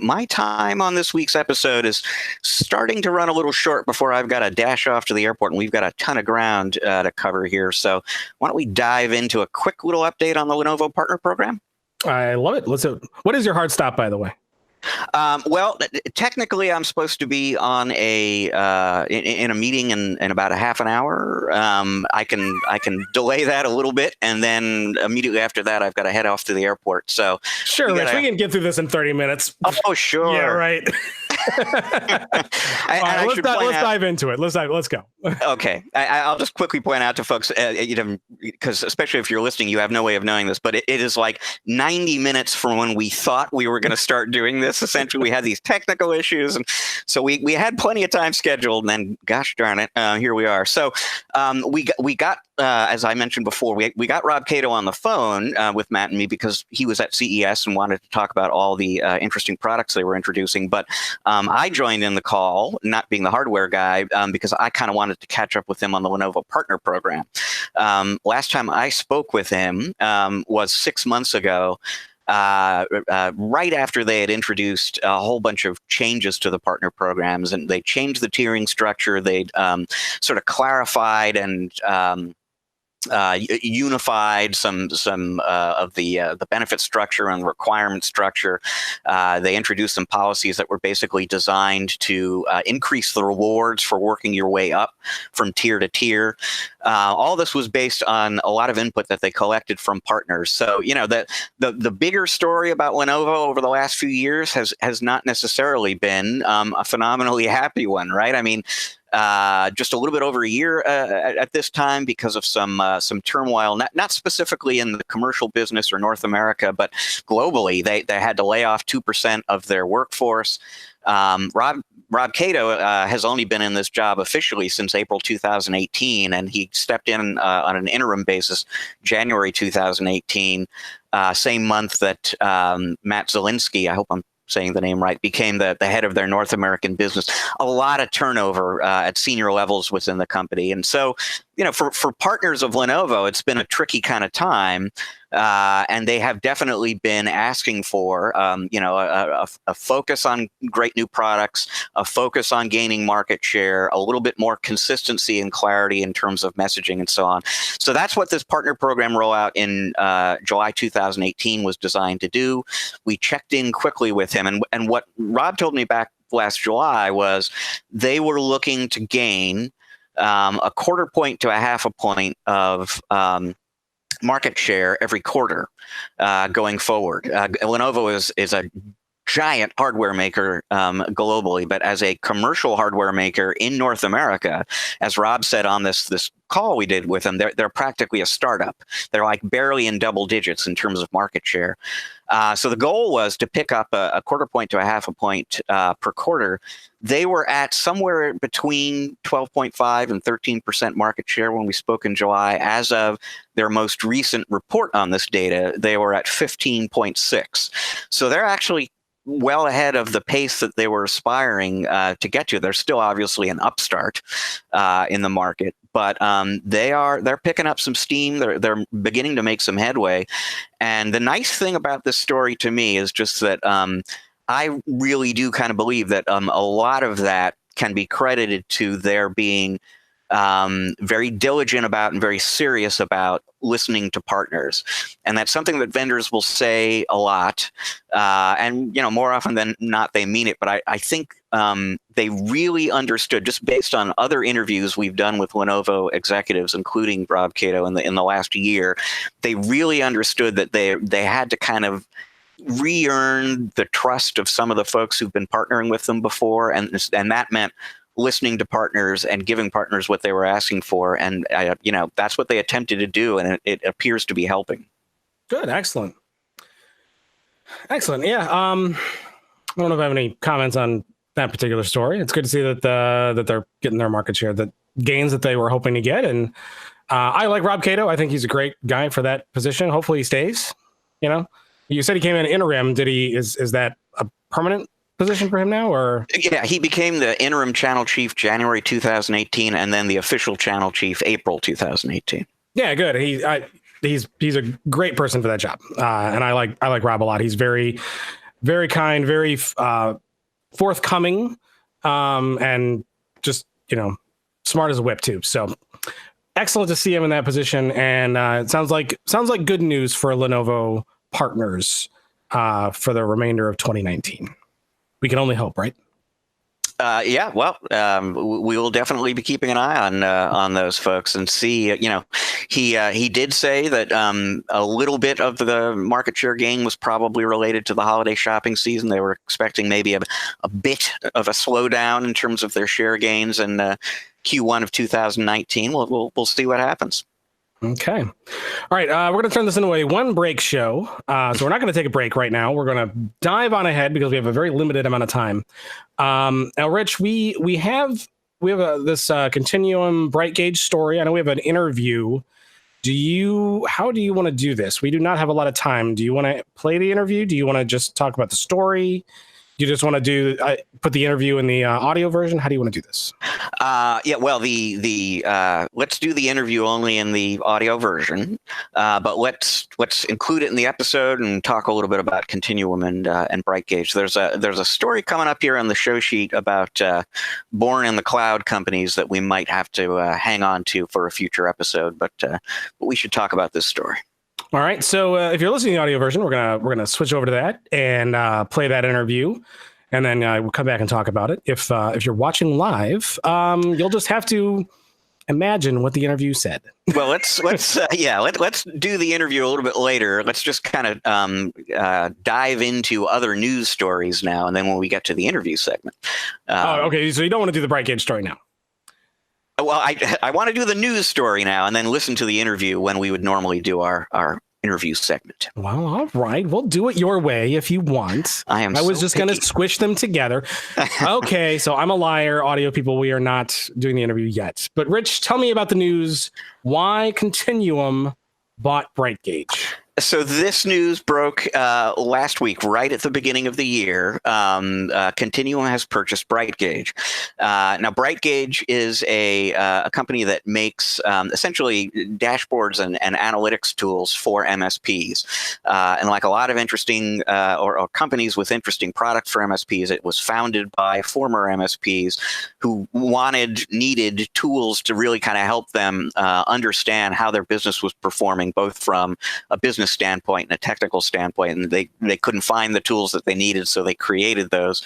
my time on this week's episode is starting to run a little short before I've got to dash off to the airport, and we've got a ton of ground to cover here. So why don't we dive into a quick little update on the Lenovo partner program? I love it. What is your hard stop, by the way? Well, technically, I'm supposed to be on in a meeting in about a half an hour. I can delay that a little bit, and then immediately after that, I've got to head off to the airport. So sure, Rich, we can get through this in 30 minutes. Oh, sure. Yeah, right. Let's dive into it. Let's go. Okay, I'll just quickly point out to folks, because especially if you're listening, you have no way of knowing this, but it is like 90 minutes from when we thought we were going to start doing this. Essentially, we had these technical issues, and so we had plenty of time scheduled. And then, gosh darn it, here we are. So we got as I mentioned before, we got Rob Cato on the phone with Matt and me because he was at CES and wanted to talk about all the interesting products they were introducing. But I joined in the call, not being the hardware guy, because I kind of wanted to catch up with him on the Lenovo partner program. Last time I spoke with him was 6 months ago. Right after they had introduced a whole bunch of changes to the partner programs, and they changed the tiering structure. They'd sort of clarified and unified some of the benefit structure and requirement structure. They introduced some policies that were basically designed to increase the rewards for working your way up from tier to tier. All this was based on a lot of input that they collected from partners. So, the bigger story about Lenovo over the last few years has not necessarily been a phenomenally happy one, right? I mean, just a little bit over a year at this time because of some turmoil, not specifically in the commercial business or North America, but globally. They had to lay off 2% of their workforce. Rob Cato has only been in this job officially since April 2018, and he stepped in on an interim basis January 2018, same month that Matt Zielinski, I hope I'm saying the name right, became the head of their North American business. A lot of turnover at senior levels within the company. And so, for partners of Lenovo, it's been a tricky kind of time. And they have definitely been asking for, a focus on great new products, a focus on gaining market share, a little bit more consistency and clarity in terms of messaging and so on. So that's what this partner program rollout in July 2018 was designed to do. We checked in quickly with him. And what Rob told me back last July was they were looking to gain a quarter point to a half a point of market share every quarter going forward. Lenovo is a giant hardware maker globally, but as a commercial hardware maker in North America, as Rob said on this call we did with them, they're practically a startup. They're like barely in double digits in terms of market share. So the goal was to pick up a quarter point to a half a point per quarter. They were at somewhere between 12.5 and 13% market share when we spoke in July. As of their most recent report on this data, they were at 15.6. So they're actually well ahead of the pace that they were aspiring to get to. They're still obviously an upstart in the market, but they're picking up some steam. They're beginning to make some headway. And the nice thing about this story to me is just that I really do kind of believe that a lot of that can be credited to their being very diligent about and very serious about listening to partners. And that's something that vendors will say a lot. And, more often than not, they mean it. But I think they really understood, just based on other interviews we've done with Lenovo executives, including Rob Cato in the last year, they really understood that they had to kind of re-earn the trust of some of the folks who've been partnering with them before. And that meant listening to partners and giving partners what they were asking for. And, that's what they attempted to do. And it appears to be helping. Good. Excellent. Yeah. I don't know if I have any comments on that particular story. It's good to see that they're getting their market share, the gains that they were hoping to get. And I like Rob Cato. I think he's a great guy for that position. Hopefully he stays. You said he came in interim. Is that a permanent position for him now, or? Yeah, he became the interim channel chief January 2018, and then the official channel chief April 2018. Yeah, good. He's a great person for that job, and I like Rob a lot. He's very, very kind, very forthcoming, and just smart as a whip too. So excellent to see him in that position, and it sounds like good news for Lenovo partners for the remainder of 2019. We can only hope, right? Yeah, well, we will definitely be keeping an eye on those folks and see. He did say that a little bit of the market share gain was probably related to the holiday shopping season. They were expecting maybe a bit of a slowdown in terms of their share gains in Q1 of 2019. We'll see what happens. Okay. All right. We're going to turn this into a one break show. So we're not going to take a break right now. We're going to dive on ahead because we have a very limited amount of time. Now, Rich, we have this Continuum BrightGuage story. I know we have an interview. How do you want to do this? We do not have a lot of time. Do you want to play the interview? Do you want to just talk about the story? You just want to put the interview in the audio version? How do you want to do this? Yeah, well, let's do the interview only in the audio version, but let's include it in the episode and talk a little bit about Continuum and BrightGuage. There's a story coming up here on the show sheet about born in the cloud companies that we might have to hang on to for a future episode, but we should talk about this story. All right. So if you're listening to the audio version, we're gonna switch over to that and play that interview, and then we'll come back and talk about it. If you're watching live, you'll just have to imagine what the interview said. Well, let's do the interview a little bit later. Let's just kind of dive into other news stories now, and then when we get to the interview segment. Okay. So you don't want to do the BrightGuage story now. Well, I want to do the news story now and then listen to the interview when we would normally do our interview segment. Well, all right. We'll do it your way if you want. I was just going to squish them together. Okay, so I'm a liar. Audio people, we are not doing the interview yet. But Rich, tell me about the news. Why Continuum bought BrightGuage? So this news broke last week, right at the beginning of the year. Continuum has purchased BrightGuage. Now, BrightGuage is a company that makes essentially dashboards and analytics tools for MSPs. And like a lot of interesting or companies with interesting products for MSPs, it was founded by former MSPs who needed tools to really kind of help them understand how their business was performing, both from a business standpoint and a technical standpoint, and they couldn't find the tools that they needed, so they created those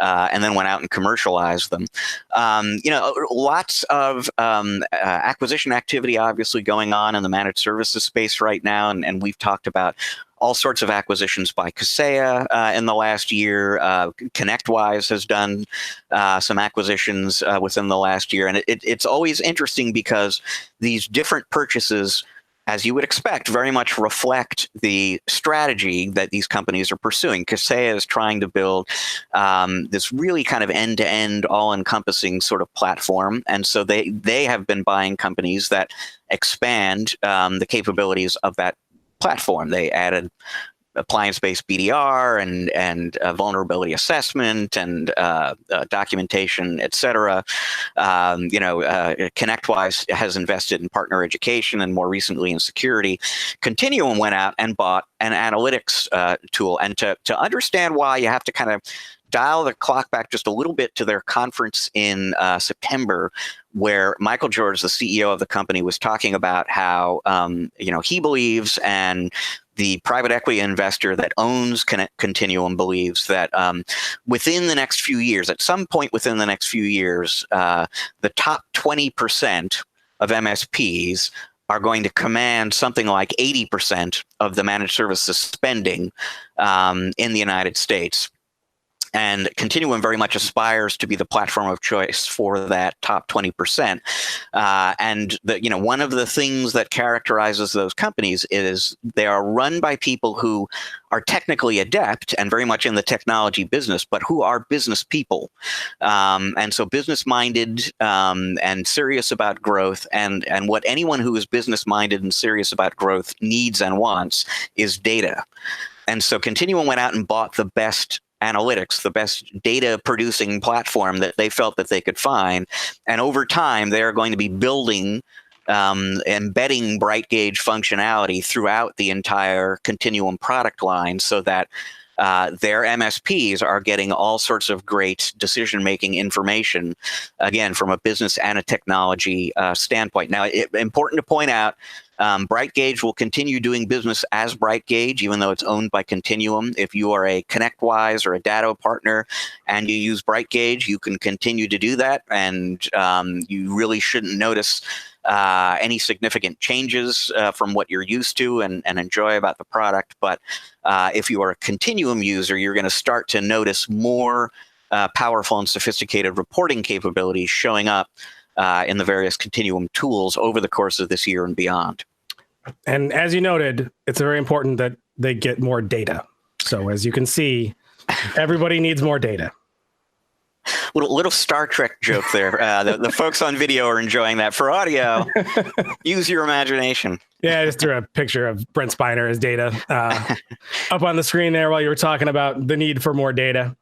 and then went out and commercialized them. Lots of acquisition activity obviously going on in the managed services space right now, and we've talked about all sorts of acquisitions by Kaseya in the last year. ConnectWise has done some acquisitions within the last year, and it's always interesting because these different purchases, as you would expect, very much reflect the strategy that these companies are pursuing. Kaseya is trying to build this really kind of end-to-end, all-encompassing sort of platform. And so they have been buying companies that expand the capabilities of that platform. They added appliance-based BDR and vulnerability assessment and documentation, et cetera. ConnectWise has invested in partner education and more recently in security. Continuum went out and bought an analytics tool. And to understand why, you have to kind of dial the clock back just a little bit to their conference in September, where Michael George, the CEO of the company, was talking about how he believes, and the private equity investor that owns Continuum believes, that within the next few years, at some point within the next few years, the top 20% of MSPs are going to command something like 80% of the managed services spending in the United States. And Continuum very much aspires to be the platform of choice for that top 20%. And one of the things that characterizes those companies is they are run by people who are technically adept and very much in the technology business, but who are business people. And so business-minded and serious about growth. And what anyone who is business-minded and serious about growth needs and wants is data. And so Continuum went out and bought the best analytics, the best data producing platform that they felt that they could find. And over time, they're going to be building, embedding BrightGuage functionality throughout the entire Continuum product line, so that their MSPs are getting all sorts of great decision-making information, again, from a business and a technology standpoint. Now, important to point out, BrightGuage will continue doing business as BrightGuage, even though it's owned by Continuum. If you are a ConnectWise or a Datto partner and you use BrightGuage, you can continue to do that, and you really shouldn't notice any significant changes from what you're used to and enjoy about the product. But if you are a Continuum user, you're going to start to notice more powerful and sophisticated reporting capabilities showing up in the various Continuum tools over the course of this year and beyond. And as you noted, it's very important that they get more data. So as you can see, everybody needs more data. Little Star Trek joke there. The folks on video are enjoying that. For audio, use your imagination. Yeah, I just threw a picture of Brent Spiner as data up on the screen there while you were talking about the need for more data.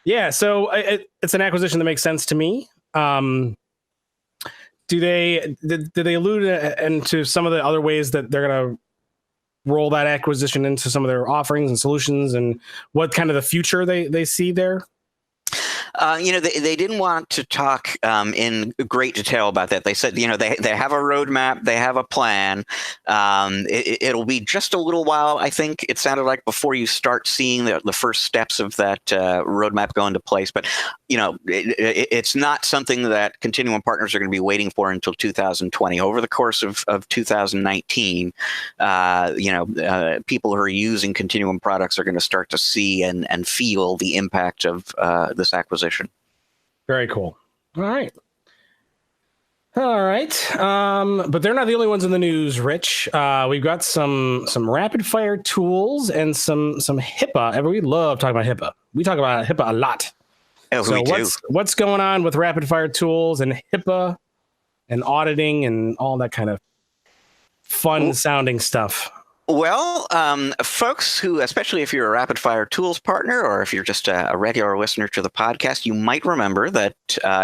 Yeah, so it's an acquisition that makes sense to me. Did they allude into some of the other ways that they're going to roll that acquisition into some of their offerings and solutions, and what kind of the future they see there? They didn't want to talk in great detail about that. They said, they have a roadmap, they have a plan. It'll be just a little while, I think it sounded like, before you start seeing the first steps of that roadmap go into place. But, it's not something that Continuum partners are going to be waiting for until 2020. Over the course of 2019, people who are using Continuum products are going to start to see and feel the impact of this acquisition. Very cool. All right. But they're not the only ones in the news, Rich. We've got some RapidFire Tools and some HIPAA. And we love talking about HIPAA. We talk about HIPAA a lot. Oh, so what's going on with RapidFire Tools and HIPAA and auditing and all that kind of fun sounding stuff? Well, folks who, especially if you're a RapidFire Tools partner or if you're just a regular listener to the podcast, you might remember that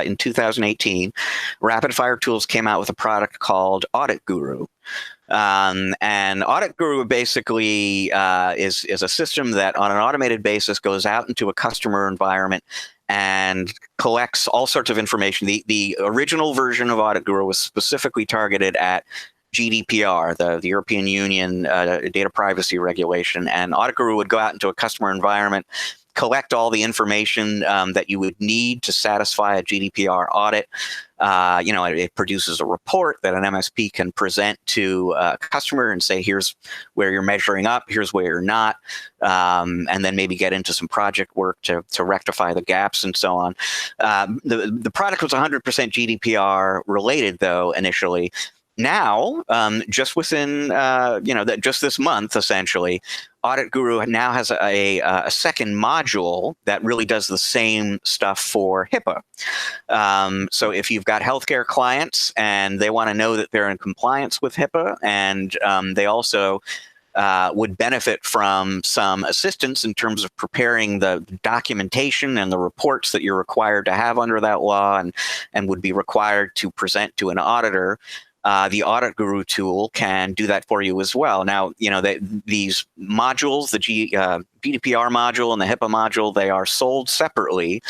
in 2018, RapidFire Tools came out with a product called Audit Guru. And Audit Guru basically is a system that on an automated basis goes out into a customer environment and collects all sorts of information. The original version of Audit Guru was specifically targeted at GDPR, the European Union data privacy regulation, and Audit Guru would go out into a customer environment, collect all the information that you would need to satisfy a GDPR audit. It produces a report that an MSP can present to a customer and say, here's where you're measuring up, here's where you're not, and then maybe get into some project work to rectify the gaps and so on. The product was 100% GDPR related, though, initially. Now, just within, just this month, essentially, Audit Guru now has a second module that really does the same stuff for HIPAA. So if you've got healthcare clients and they want to know that they're in compliance with HIPAA, and they also would benefit from some assistance in terms of preparing the documentation and the reports that you're required to have under that law and would be required to present to an auditor, the Audit Guru tool can do that for you as well. Now, these modules, the GDPR module and the HIPAA module, they are sold separately,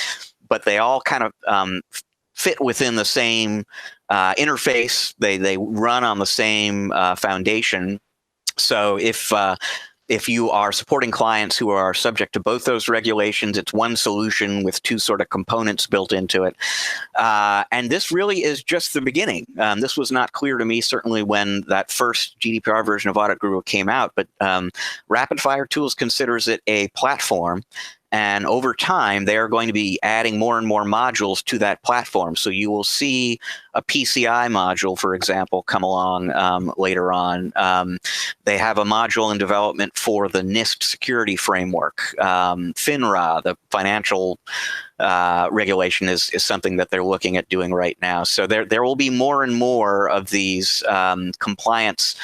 but they all kind of fit within the same interface. They run on the same foundation. So if you are supporting clients who are subject to both those regulations, it's one solution with two sort of components built into it. And this really is just the beginning. This was not clear to me, certainly when that first GDPR version of Audit Guru came out, but RapidFire Tools considers it a platform. And over time, they are going to be adding more and more modules to that platform. So you will see a PCI module, for example, come along later on. They have a module in development for the NIST security framework. FINRA, the financial regulation, is something that they're looking at doing right now. So there will be more and more of these compliance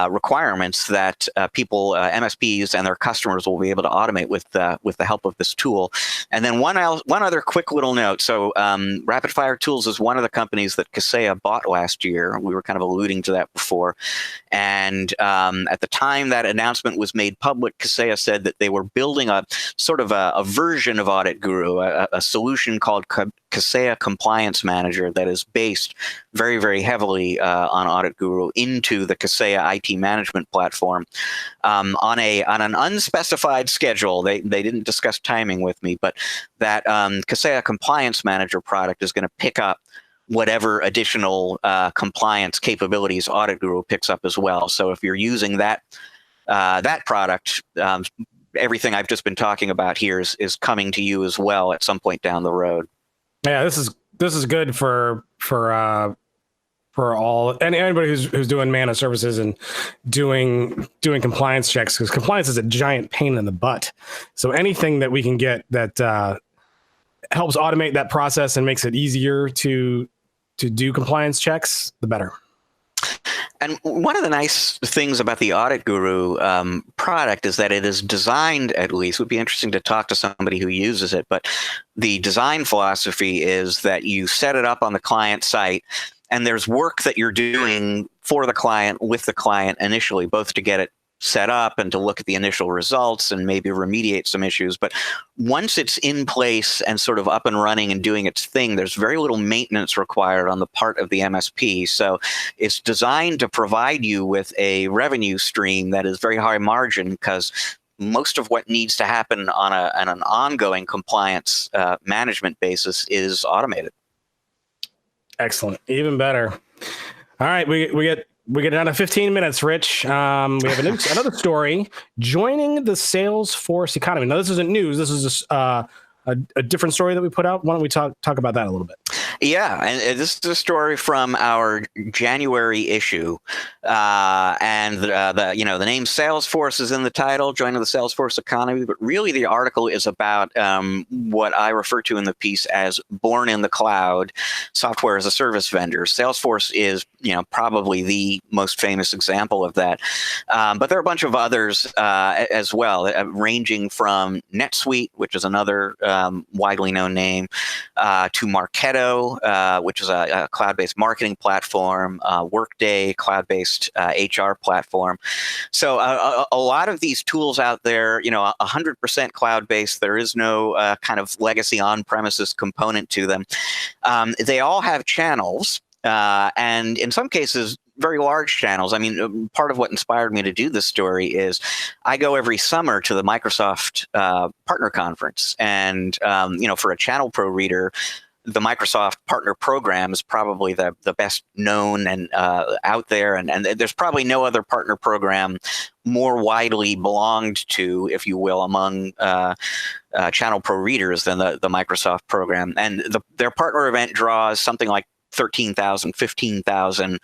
requirements that MSPs and their customers will be able to automate with the help of this tool. And then one other quick little note. So RapidFire Tools is one of the companies that Kaseya bought last year. We were kind of alluding to that before. And at the time that announcement was made public, Kaseya said that they were building a sort of a version of Audit Guru, a solution called Kaseya Compliance Manager that is based very, very heavily on Audit Guru into the Kaseya IT management platform on an unspecified schedule. They didn't discuss timing with me, but that Kaseya Compliance Manager product is going to pick up whatever additional compliance capabilities Audit Guru picks up as well. So if you're using that product, everything I've just been talking about here is coming to you as well at some point down the road. Yeah, this is good for all and anybody who's doing managed services and doing compliance checks, because compliance is a giant pain in the butt. So anything that we can get that helps automate that process and makes it easier to do compliance checks, the better. And one of the nice things about the Audit Guru product is that it is designed, at least, would be interesting to talk to somebody who uses it, but the design philosophy is that you set it up on the client site, and there's work that you're doing for the client, with the client initially, both to get it set up and to look at the initial results and maybe remediate some issues. But once it's in place and sort of up and running and doing its thing, there's very little maintenance required on the part of the MSP. So it's designed to provide you with a revenue stream that is very high margin, because most of what needs to happen on an ongoing compliance management basis is automated. Excellent. Even better. All right, we get down to 15 minutes, Rich. We have another story. Joining the Salesforce economy. Now, this isn't news. This is a different story that we put out. Why don't we talk about that a little bit? Yeah, and this is a story from our January issue, and the name Salesforce is in the title, joining the Salesforce economy, but really the article is about what I refer to in the piece as born in the cloud software as a service vendor. Salesforce is probably the most famous example of that, but there are a bunch of others as well, ranging from NetSuite, which is another widely known name, to Marketo, which is a cloud-based marketing platform, Workday, cloud-based HR platform. So a lot of these tools out there, 100% cloud-based. There is no kind of legacy on-premises component to them. They all have channels, and in some cases, very large channels. I mean, part of what inspired me to do this story is I go every summer to the Microsoft Partner Conference. And, for a ChannelPro reader, the Microsoft Partner Program is probably the best known and out there. And there's probably no other partner program more widely belonged to, if you will, among ChannelPro readers than the Microsoft program. And their partner event draws something like 13,000, 15,000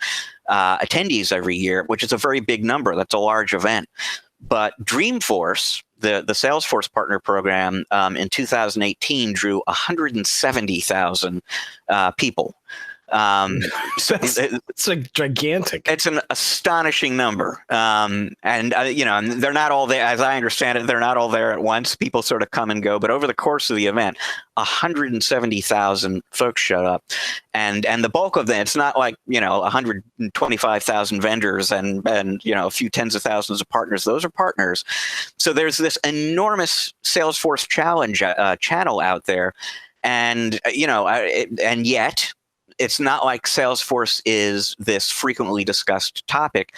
attendees every year, which is a very big number. That's a large event. But Dreamforce, the Salesforce partner program, in 2018 drew 170,000 people. It's a gigantic. It's an astonishing number, and they're not all there. As I understand it, they're not all there at once. People sort of come and go, but over the course of the event, 170,000 folks showed up, and the bulk of them. It's not like 125,000 vendors and a few tens of thousands of partners. Those are partners. So there's this enormous Salesforce challenge channel out there, and and yet. It's not like Salesforce is this frequently discussed topic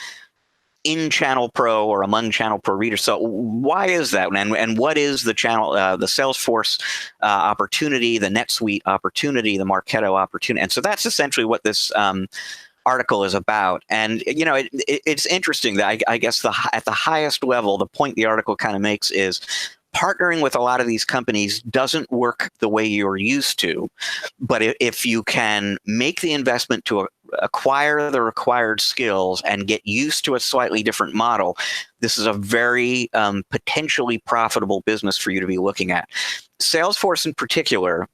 in ChannelPro or among ChannelPro readers. So why is that? And what is the the Salesforce opportunity, the NetSuite opportunity, the Marketo opportunity? And so that's essentially what this article is about. And it's interesting that I guess at the highest level, the point the article kind of makes is partnering with a lot of these companies doesn't work the way you're used to. But if you can make the investment to acquire the required skills and get used to a slightly different model, this is a very potentially profitable business for you to be looking at. Salesforce in particular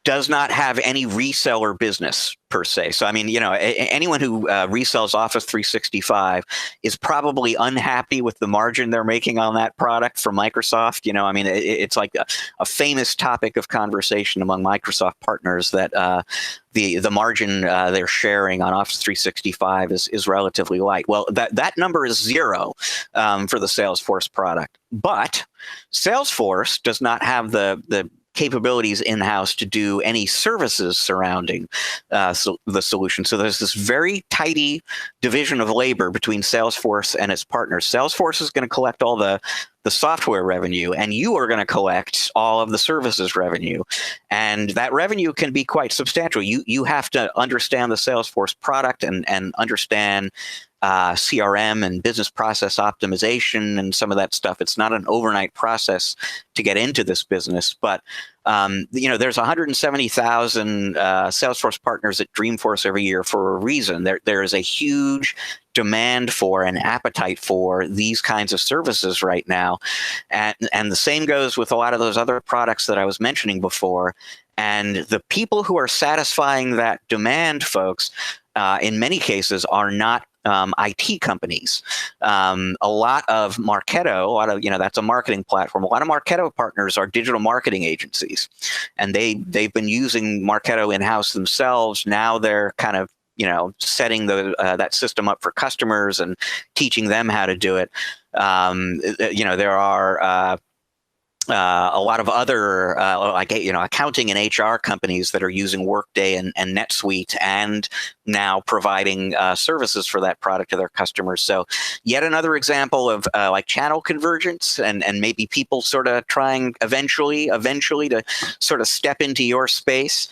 does not have any reseller business per se. So, I mean, anyone who resells Office 365 is probably unhappy with the margin they're making on that product from Microsoft. It's like a famous topic of conversation among Microsoft partners that the margin they're sharing on Office 365 is relatively light. Well, that number is 0 for the Salesforce product. But Salesforce does not have the capabilities in-house to do any services surrounding the solution. So there's this very tidy division of labor between Salesforce and its partners. Salesforce is going to collect all the software revenue, and you are going to collect all of the services revenue. And that revenue can be quite substantial. You have to understand the Salesforce product and understand CRM and business process optimization and some of that stuff. It's not an overnight process to get into this business, but there's 170,000 Salesforce partners at Dreamforce every year for a reason. There is a huge demand for and appetite for these kinds of services right now, and the same goes with a lot of those other products that I was mentioning before. And the people who are satisfying that demand, folks, in many cases are not IT companies. A lot of Marketo, that's a marketing platform. A lot of Marketo partners are digital marketing agencies, and they've been using Marketo in-house themselves. Now they're kind of setting that system up for customers and teaching them how to do it. There are a lot of other accounting and HR companies that are using Workday and NetSuite and now providing services for that product to their customers. So yet another example of like channel convergence and maybe people sort of trying eventually to sort of step into your space.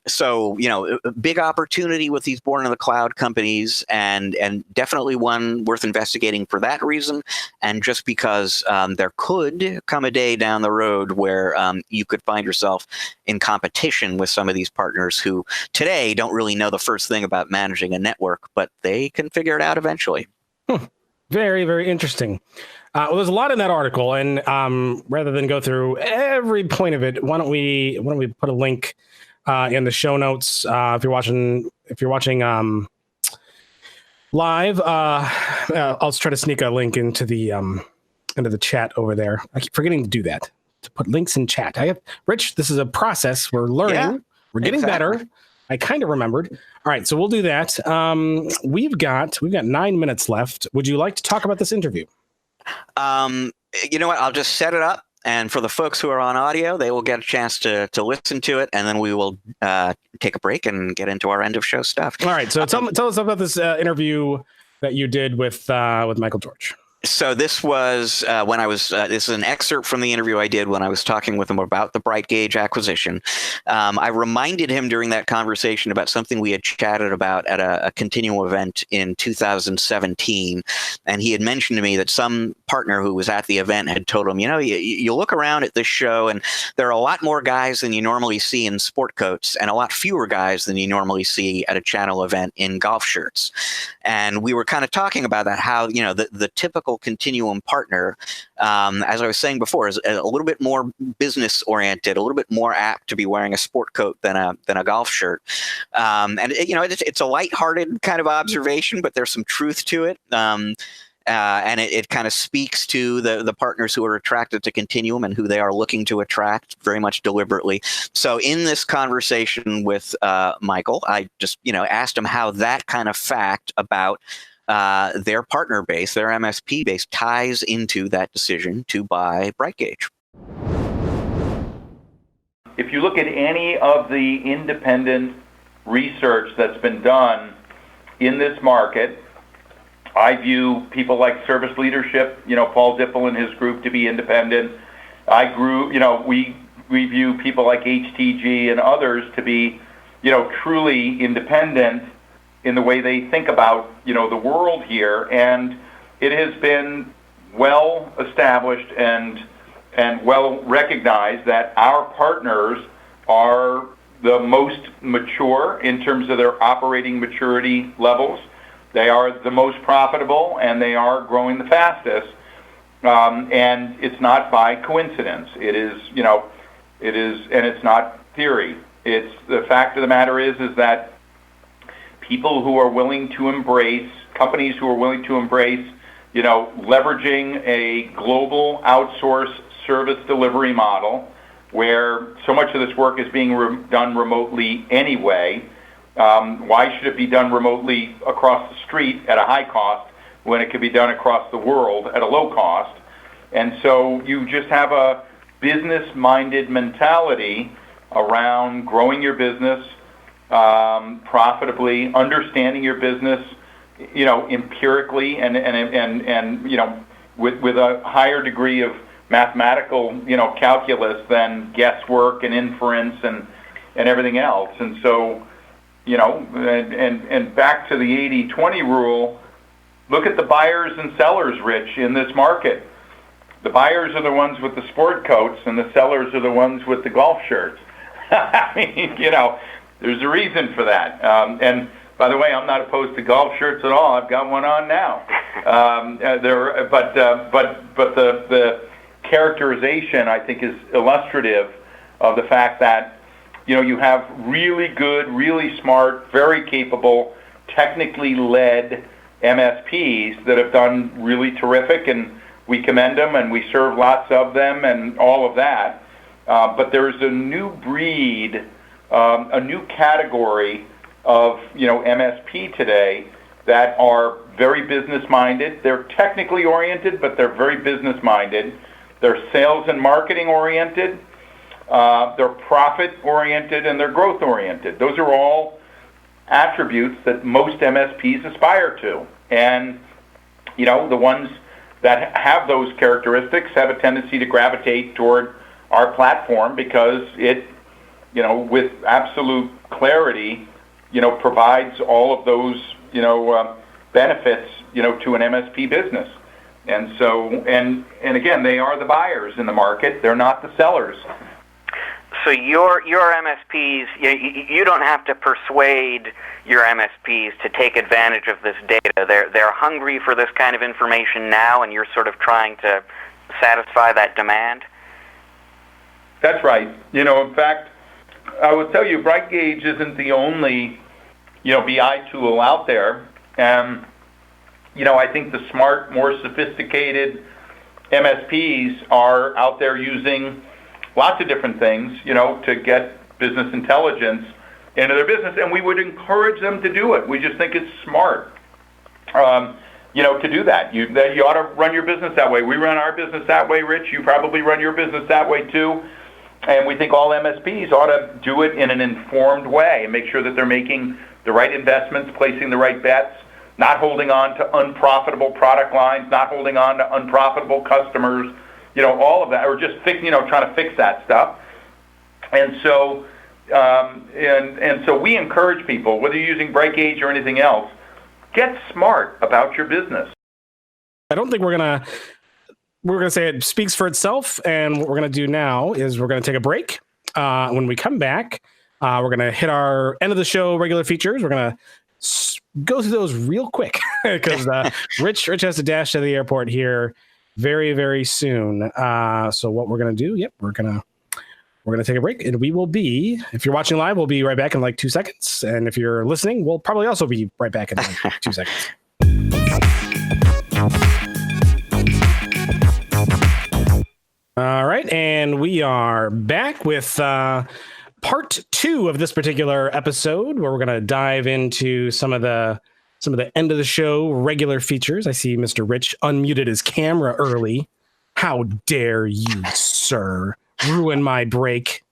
So, a big opportunity with these born in the cloud companies, and definitely one worth investigating for that reason. And just because there could come a day down the road where you could find yourself in competition with some of these partners who today don't really know the first thing about managing a network, but they can figure it out eventually. Very, very interesting. Well, there's a lot in that article, and rather than go through every point of it, why don't we put a link in the show notes if you're watching live. I'll try to sneak a link into the chat over there. I keep forgetting to do that, to put links in chat. Rich, this is a process. We're learning. Yeah, we're getting better. I kind of remembered. All right, so we'll do that. We've got 9 minutes left. Would you like to talk about this interview? You know what? I'll just set it up, and for the folks who are on audio, they will get a chance to listen to it, and then we will take a break and get into our end of show stuff. All right. So tell us about this interview that you did with Michael George. So this was when I was, this is an excerpt from the interview I did when I was talking with him about the BrightGuage acquisition. I reminded him during that conversation about something we had chatted about at a Continuum event in 2017. And he had mentioned to me that some partner who was at the event had told him, you look around at this show and there are a lot more guys than you normally see in sport coats and a lot fewer guys than you normally see at a channel event in golf shirts. And we were kind of talking about that, how, the typical Continuum partner, as I was saying before, is a little bit more business oriented, a little bit more apt to be wearing a sport coat than a golf shirt. And it's a lighthearted kind of observation, but there's some truth to it. And it kind of speaks to the partners who are attracted to Continuum and who they are looking to attract very much deliberately. So in this conversation with Michael, I just asked him how that kind of fact about their partner base, their MSP base, ties into that decision to buy BrightGuage. If you look at any of the independent research that's been done in this market, I view people like Service Leadership, Paul Dippel and his group, to be independent. We view people like HTG and others to be, truly independent in the way they think about, the world here. And it has been well established and well recognized that our partners are the most mature in terms of their operating maturity levels. They are the most profitable, and they are growing the fastest. And it's not by coincidence. It is, and it's not theory. It's the fact of the matter is that people who are willing to embrace, companies who are willing to embrace, leveraging a global outsource service delivery model where so much of this work is being done remotely anyway. Why should it be done remotely across the street at a high cost when it could be done across the world at a low cost? And so you just have a business-minded mentality around growing your business, profitably, understanding your business, empirically, and with a higher degree of mathematical, calculus than guesswork and inference and everything else. And so, and back to the 80-20 rule, look at the buyers and sellers, Rich, in this market. The buyers are the ones with the sport coats, and the sellers are the ones with the golf shirts. I mean, there's a reason for that. And by the way, I'm not opposed to golf shirts at all. I've got one on now. But the characterization, I think, is illustrative of the fact that you have really good, really smart, very capable, technically led MSPs that have done really terrific, and we commend them, and we serve lots of them, and all of that. But there's a new breed, a new category of MSP today that are very business-minded. They're technically oriented, but they're very business-minded. They're sales and marketing oriented. They're profit oriented, and they're growth oriented. Those are all attributes that most MSPs aspire to. And, you know, the ones that have those characteristics have a tendency to gravitate toward our platform because it, you know, with absolute clarity, you know, provides all of those, you know, benefits, you know, to an MSP business. And so, and again, they are the buyers in the market. They're not the sellers. So your MSPs, you don't have to persuade your MSPs to take advantage of this data. They're hungry for this kind of information now, and you're sort of trying to satisfy that demand? That's right. You know, in fact, I will tell you, BrightGuage isn't the only, you know, BI tool out there. You know, I think the smart, more sophisticated MSPs are out there using lots of different things, you know, to get business intelligence into their business, and we would encourage them to do it. We just think it's smart, you know, to do that. You ought to run your business that way. We run our business that way, Rich. You probably run your business that way too. And we think all MSPs ought to do it in an informed way and make sure that they're making the right investments, placing the right bets, not holding on to unprofitable product lines, not holding on to unprofitable customers, you know, all of that, or just you know, trying to fix that stuff. And so, and so we encourage people, whether you're using BrightGuage or anything else, get smart about your business. I don't think we're gonna say it speaks for itself. And what we're gonna do now is we're gonna take a break. When we come back, we're gonna hit our end of the show regular features. We're gonna go through those real quick because Rich has to dash to the airport here very, very soon. So what we're gonna do? Yep, we're gonna take a break, and we will be. If you're watching live, we'll be right back in like 2 seconds, and if you're listening, we'll probably also be right back in like 2 seconds. All right, and we are back with part 2 of this particular episode, where we're going to dive into some of the end of the show regular features. I see Mr. Rich unmuted his camera early. How dare you, sir, ruin my break?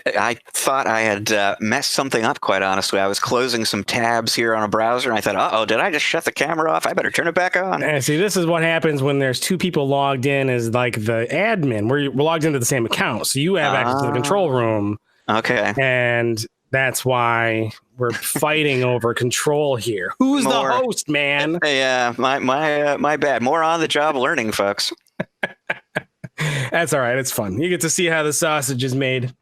I thought I had messed something up, quite honestly. I was closing some tabs here on a browser, and I thought, uh-oh, did I just shut the camera off? I better turn it back on. And see, this is what happens when there's 2 people logged in as like the admin. We're logged into the same account, so you have access to the control room. Okay. And that's why we're fighting over control here. Who's the host, man? Yeah, my bad. More on the job learning, folks. That's all right. It's fun. You get to see how the sausage is made.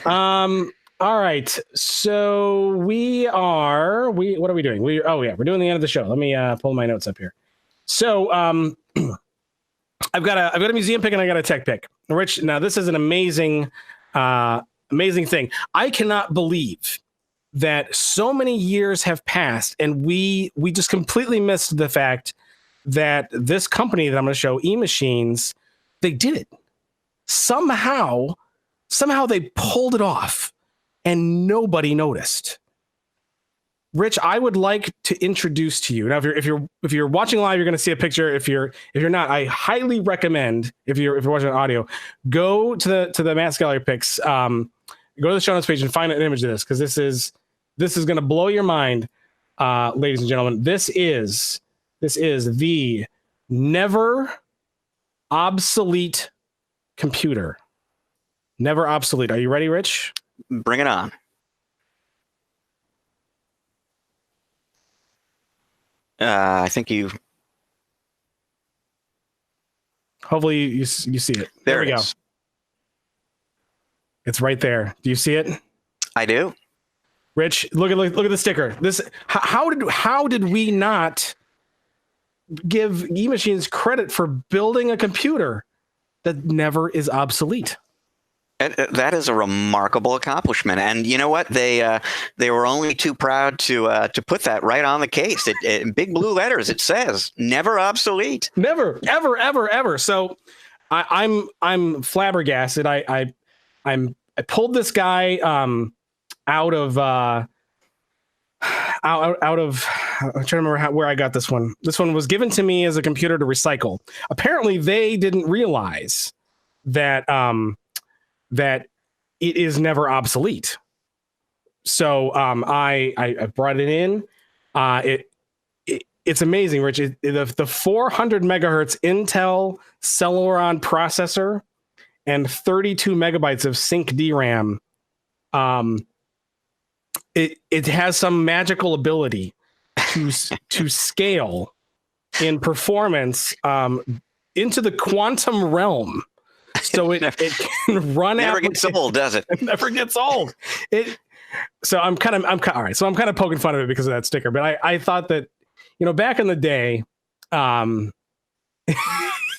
All right. So what are we doing? We're doing the end of the show. Let me pull my notes up here. So I've got a museum pick and I got a tech pick. Rich, now this is an amazing thing. I cannot believe that so many years have passed and we just completely missed the fact that this company that I'm going to show, eMachines, they did it. Somehow they pulled it off and nobody noticed. Rich, I would like to introduce to you. Now, if you're watching live, you're going to see a picture. If you're not, I highly recommend, if you're watching on audio, go to the Matt's Gallery Picks, go to the show notes page and find an image of this, because this is going to blow your mind, ladies and gentlemen. This is the never obsolete computer. Never obsolete. Are you ready, Rich? Bring it on. I think you. Hopefully you see it. There we go. It's right there. Do you see it? I do. Rich, look at the sticker. This how did we not give eMachines credit for building a computer that never is obsolete? And that is a remarkable accomplishment, and you know what? They were only too proud to put that right on the case. It in big blue letters. It says "never obsolete." Never, ever, ever, ever. So, I'm flabbergasted. I pulled this guy out of I'm trying to remember where I got this one. This one was given to me as a computer to recycle. Apparently, they didn't realize that it is never obsolete. So I brought it in. It's amazing, Rich. The 400 megahertz Intel Celeron processor and 32 megabytes of sync DRAM. It has some magical ability to scale in performance into the quantum realm. So it can run. Never gets old, does it? It never gets old. So I'm kind of all right. So I'm kind of poking fun of it because of that sticker. But I thought that, back in the day,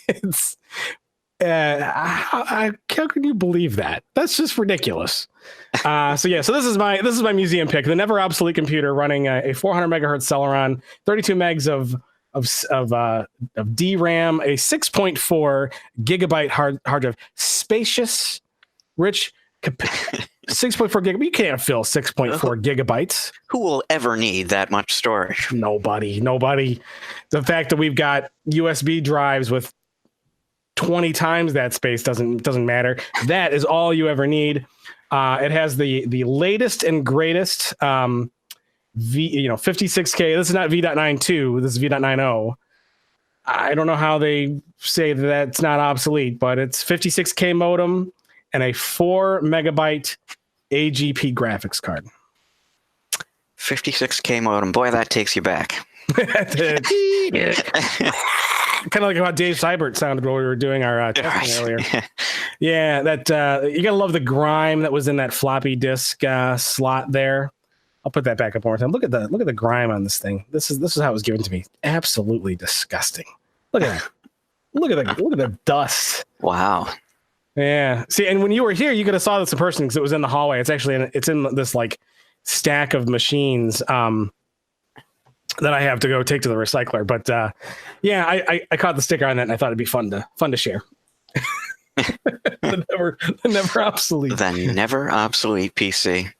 it's how can you believe that? That's just ridiculous. So this is my museum pick. The never obsolete computer running a 400 megahertz Celeron, 32 megs of DRAM, a 6.4 gigabyte hard drive, spacious, rich, 6.4 gigabyte. You can't fill 6.4 gigabytes. Who will ever need that much storage? Nobody. The fact that we've got USB drives with 20 times that space doesn't matter. That is all you ever need. It has the latest and greatest 56K. This is not V.92. This is V.90. I don't know how they say that that's not obsolete, but it's 56K modem and a 4 megabyte AGP graphics card. 56K modem. Boy, that takes you back. Kind of like how Dave Seibert sounded when we were doing our testing earlier. Yeah, that you gotta love the grime that was in that floppy disk slot there. I'll put that back up one more time. Look at the grime on this thing. This is how it was given to me. Absolutely disgusting. Look at that. Look at the dust. Wow. Yeah. See, and when you were here, you could have saw this in person because it was in the hallway. It's actually in this like stack of machines that I have to go take to the recycler. But I caught the sticker on that and I thought it'd be fun to share. the never obsolete. The never obsolete PC.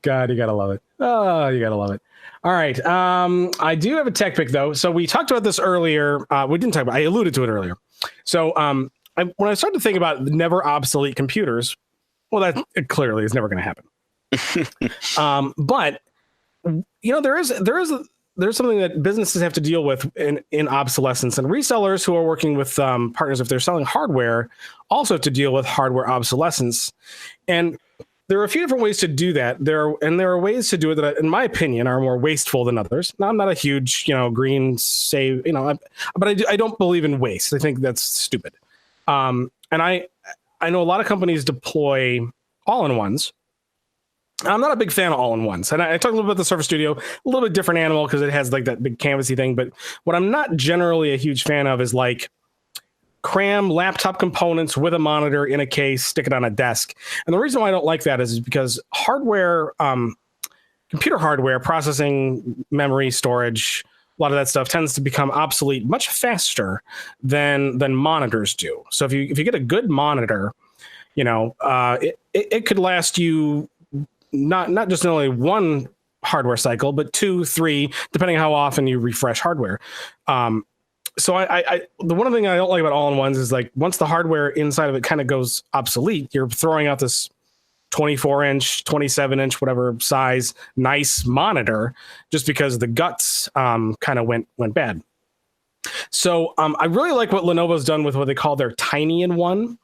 God, you gotta love it. Oh, you gotta love it. All right. I do have a tech pick though. So we talked about this earlier. We didn't talk about. I alluded to it earlier. So when I started to think about never obsolete computers, well, that it clearly is never going to happen. But there's something that businesses have to deal with in obsolescence, and resellers who are working with partners, if they're selling hardware, also have to deal with hardware obsolescence. And there are a few different ways to do that. There are ways to do it that, in my opinion, are more wasteful than others. Now, I'm not a huge, green save, but I don't believe in waste. I think that's stupid. And I know a lot of companies deploy all-in-ones. I'm not a big fan of all-in-ones. And I talked a little bit about the Surface Studio, a little bit different animal because it has like that big canvasy thing. But what I'm not generally a huge fan of is like cram laptop components with a monitor in a case, stick it on a desk. And the reason why I don't like that is because hardware, computer hardware, processing, memory, storage, a lot of that stuff tends to become obsolete much faster than monitors do. So if you get a good monitor, it could last you not just only one hardware cycle, but 2, 3, depending on how often you refresh hardware. So the one thing I don't like about all-in-ones is like once the hardware inside of it kind of goes obsolete, you're throwing out this 24-inch, 27-inch, whatever size, nice monitor just because the guts kind of went bad. So I really like what Lenovo's done with what they call their tiny-in-one.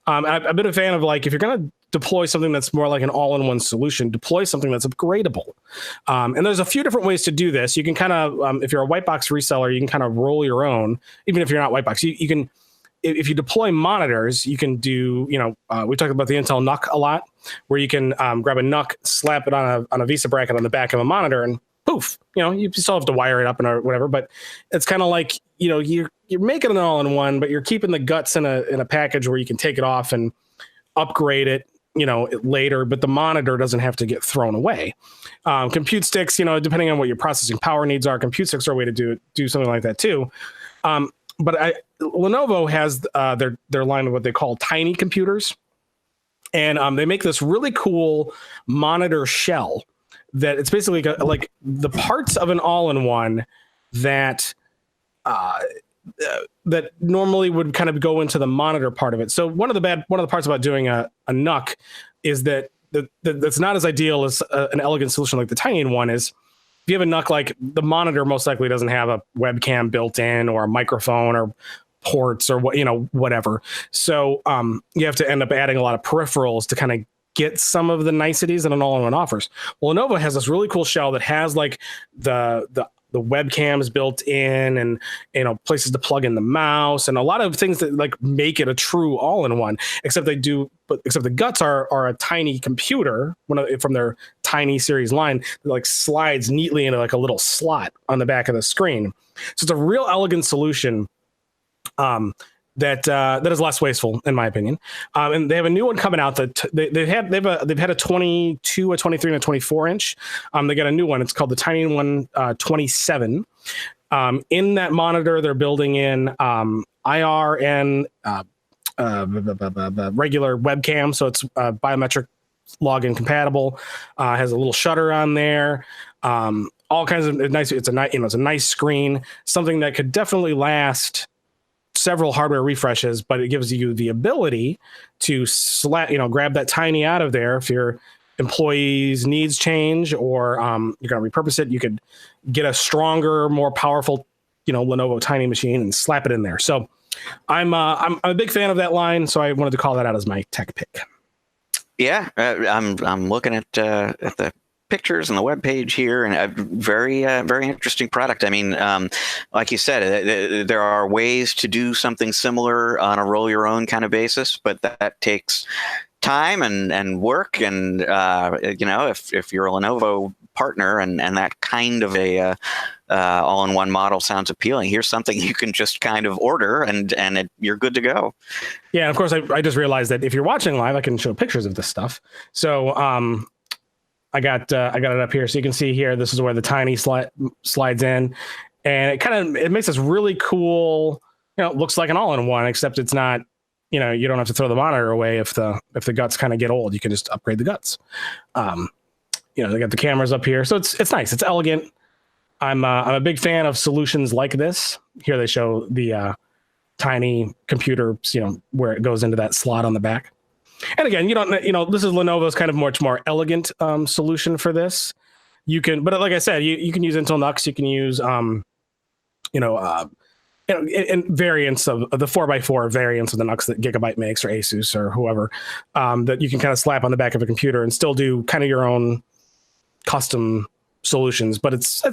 I've been a fan of like if you're going to deploy something that's more like an all-in-one solution, deploy something that's upgradable. And there's a few different ways to do this. You can kind of, if you're a white box reseller, you can kind of roll your own, even if you're not white box. You can, if you deploy monitors, you can do, we talked about the Intel NUC a lot, where you can grab a NUC, slap it on a VESA bracket on the back of a monitor, and poof, you still have to wire it up and whatever. But it's kind of like, you're making an all-in-one, but you're keeping the guts in a package where you can take it off and upgrade it, later, but the monitor doesn't have to get thrown away. Compute sticks, depending on what your processing power needs are, compute sticks are a way to do something like that too. But Lenovo has their line of what they call tiny computers, and they make this really cool monitor shell that it's basically like the parts of an all-in-one that that normally would kind of go into the monitor part of it. So one of the parts about doing a NUC is that that's not as ideal as an elegant solution like the Tiny one is. If you have a NUC, like the monitor most likely doesn't have a webcam built in or a microphone or ports or whatever. So you have to end up adding a lot of peripherals to kind of get some of the niceties that an all-in-one offers. Well, Lenovo has this really cool shell that has like the webcams built in, and places to plug in the mouse, and a lot of things that like make it a true all-in-one. Except the guts are a tiny computer, from their Tiny series line, that like slides neatly into like a little slot on the back of the screen. So it's a real elegant solution. That is less wasteful, in my opinion. And they have a new one coming out that they've had a 22, a 23, and a 24 inch. They got a new one. It's called the Tiny One 27. In that monitor, they're building in IR and regular webcam, so it's biometric login compatible. Has a little shutter on there. All kinds of nice. It's a nice screen. Something that could definitely last several hardware refreshes, but it gives you the ability to grab that Tiny out of there if your employees' needs change, or you're going to repurpose it. You could get a stronger, more powerful, Lenovo Tiny machine and slap it in there. So I'm a big fan of that line. So I wanted to call that out as my tech pick. Yeah, I'm looking at the pictures and the web page here, and a very interesting product. I mean, like you said, there are ways to do something similar on a roll your own kind of basis, but that takes time and work. And if you're a Lenovo partner and that kind of a all-in-one model sounds appealing, here's something you can just kind of order and you're good to go. Yeah, and of course, I just realized that if you're watching live, I can show pictures of this stuff. So I got it up here, so you can see here. This is where the Tiny slides in, and it makes this really cool. It looks like an all-in-one, except it's not. You don't have to throw the monitor away if the guts kind of get old. You can just upgrade the guts. They got the cameras up here, so it's nice. It's elegant. I'm a big fan of solutions like this. Here they show the Tiny computer, where it goes into that slot on the back. And again, this is Lenovo's kind of much more elegant solution for this. But like I said, you can use Intel NUCs. You can use, and variants of the 4x4 variants of the NUCs that Gigabyte makes, or Asus or whoever, that you can kind of slap on the back of a computer and still do kind of your own custom solutions. But it's a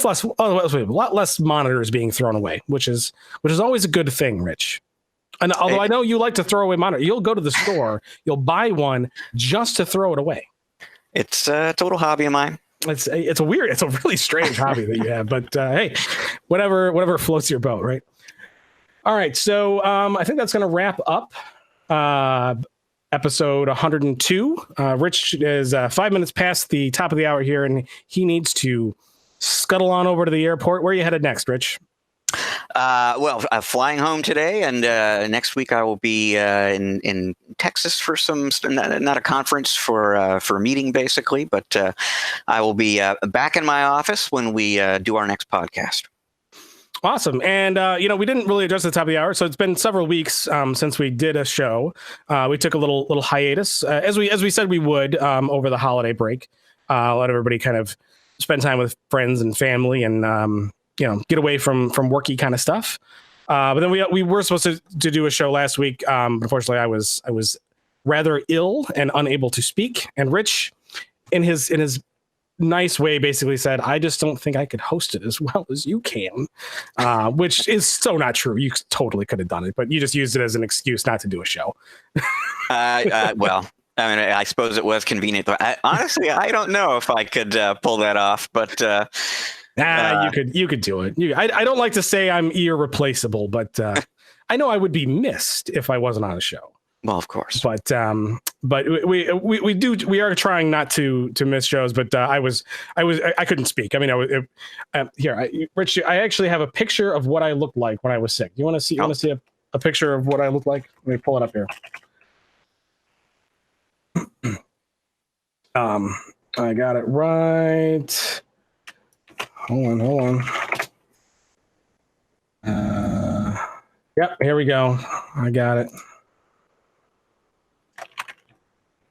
lot less monitors being thrown away, which is always a good thing, Rich. And although I know you like to throw away monitor, you'll go to the store, you'll buy one just to throw it away. It's a total hobby of mine. It's a really strange hobby that you have, but hey, whatever floats your boat, right? All right, so I think that's going to wrap up episode 102. Rich is 5 minutes past the top of the hour here, and he needs to scuttle on over to the airport. Where are you headed next, Rich? Flying home today, and next week I will be in Texas for not a conference, for a meeting basically, but I will be back in my office when we do our next podcast. Awesome. And, we didn't really address the top of the hour, so it's been several weeks since we did a show. We took a little hiatus, as we said we would, over the holiday break. Let everybody kind of spend time with friends and family, and get away from worky kind of stuff. But then we were supposed to do a show last week. Unfortunately, I was rather ill and unable to speak. And Rich, in his nice way, basically said, "I just don't think I could host it as well as you can," which is so not true. You totally could have done it, but you just used it as an excuse not to do a show. Well, I mean, I suppose it was convenient. Honestly, I don't know if I could pull that off, but. You could do it. I don't like to say I'm irreplaceable, but I know I would be missed if I wasn't on a show. Well, of course. But we are trying not to miss shows. But I couldn't speak. I mean, Rich, I actually have a picture of what I looked like when I was sick. You want to see? You want to see a picture of what I looked like? Let me pull it up here. I got it right. Hold on. Yep, here we go. I got it.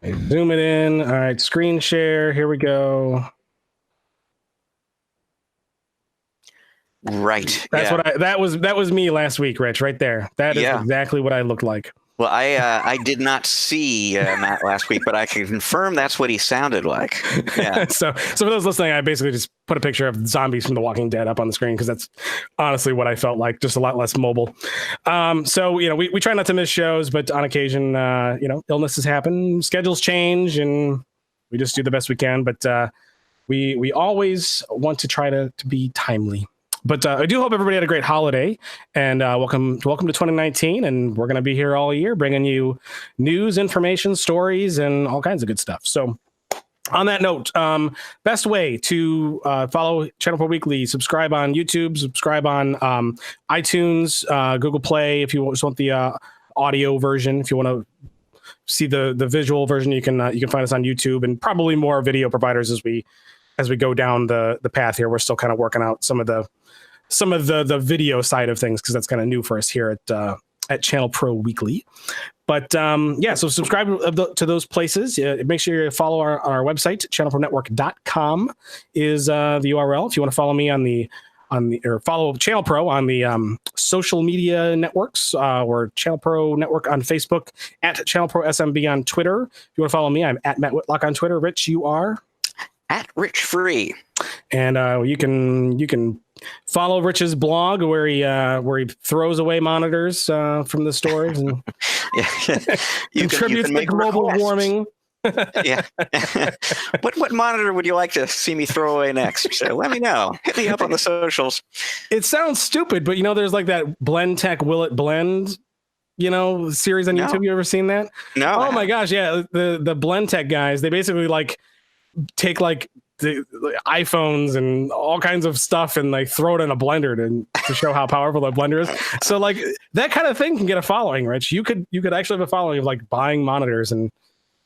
Zoom it in. All right, screen share. Here we go. Right. That's what that was me last week, Rich, right there. That is exactly what I looked like. Well, I did not see Matt last week, but I can confirm that's what he sounded like. Yeah. So for those listening, I basically just put a picture of zombies from The Walking Dead up on the screen because that's honestly what I felt like, just a lot less mobile. So we try not to miss shows, but on occasion, illnesses happen, schedules change, and we just do the best we can. But we always want to try to be timely. But I do hope everybody had a great holiday, and welcome to 2019. And we're going to be here all year, bringing you news, information, stories, and all kinds of good stuff. So, on that note, best way to follow ChannelPro Weekly: subscribe on YouTube, subscribe on iTunes, Google Play. If you just want the audio version, if you want to see the visual version, you can find us on YouTube, and probably more video providers as we go down the path here. We're still kind of working out some of the video side of things because that's kind of new for us here at ChannelPro Weekly. But so subscribe to those places. Make sure you follow our website. ChannelProNetwork.com is the URL. If you want to follow me or follow ChannelPro on the social media networks, or ChannelPro Network on Facebook, at ChannelPro SMB on Twitter. If you want to follow me, I'm at Matt Whitlock on Twitter. Rich, you are at Rich Free. And you can follow Rich's blog where he throws away monitors from the stores and contributes to global warming. Yeah. What monitor would you like to see me throw away next? So let me know. Hit me up on the socials. It sounds stupid, but there's like that Blend Tech Will It Blend series on YouTube. You ever seen that? No. Oh my gosh, yeah. The Blend Tech guys, they basically take the iPhones and all kinds of stuff and throw it in a blender to show how powerful that blender is. So that kind of thing can get a following, Rich. You could actually have a following of buying monitors, and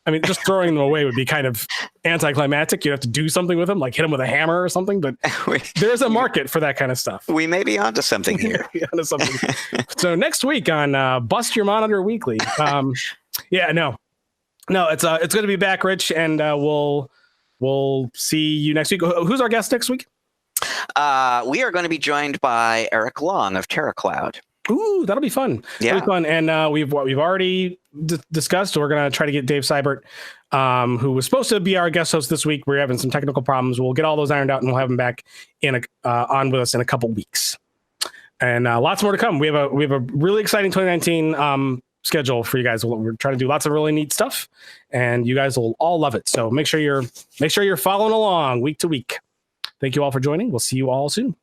I mean, just throwing them away would be kind of anticlimactic. You'd have to do something with them, like hit them with a hammer or something. But there's a market for that kind of stuff. We may be onto something here. So next week on Bust Your Monitor Weekly. No, it's going to be back, Rich, and we'll see you next week. Who's our guest next week? We are going to be joined by Eric Long of TerraCloud. Ooh, that'll be fun. Yeah. That'll be fun. And we've already discussed. We're going to try to get Dave Seibert, who was supposed to be our guest host this week. We're having some technical problems. We'll get all those ironed out, and we'll have him back on with us in a couple weeks. And lots more to come. We have a really exciting 2019 schedule for you guys. We're trying to do lots of really neat stuff, and you guys will all love it. So make sure you're following along week to week. Thank you all for joining. We'll see you all soon.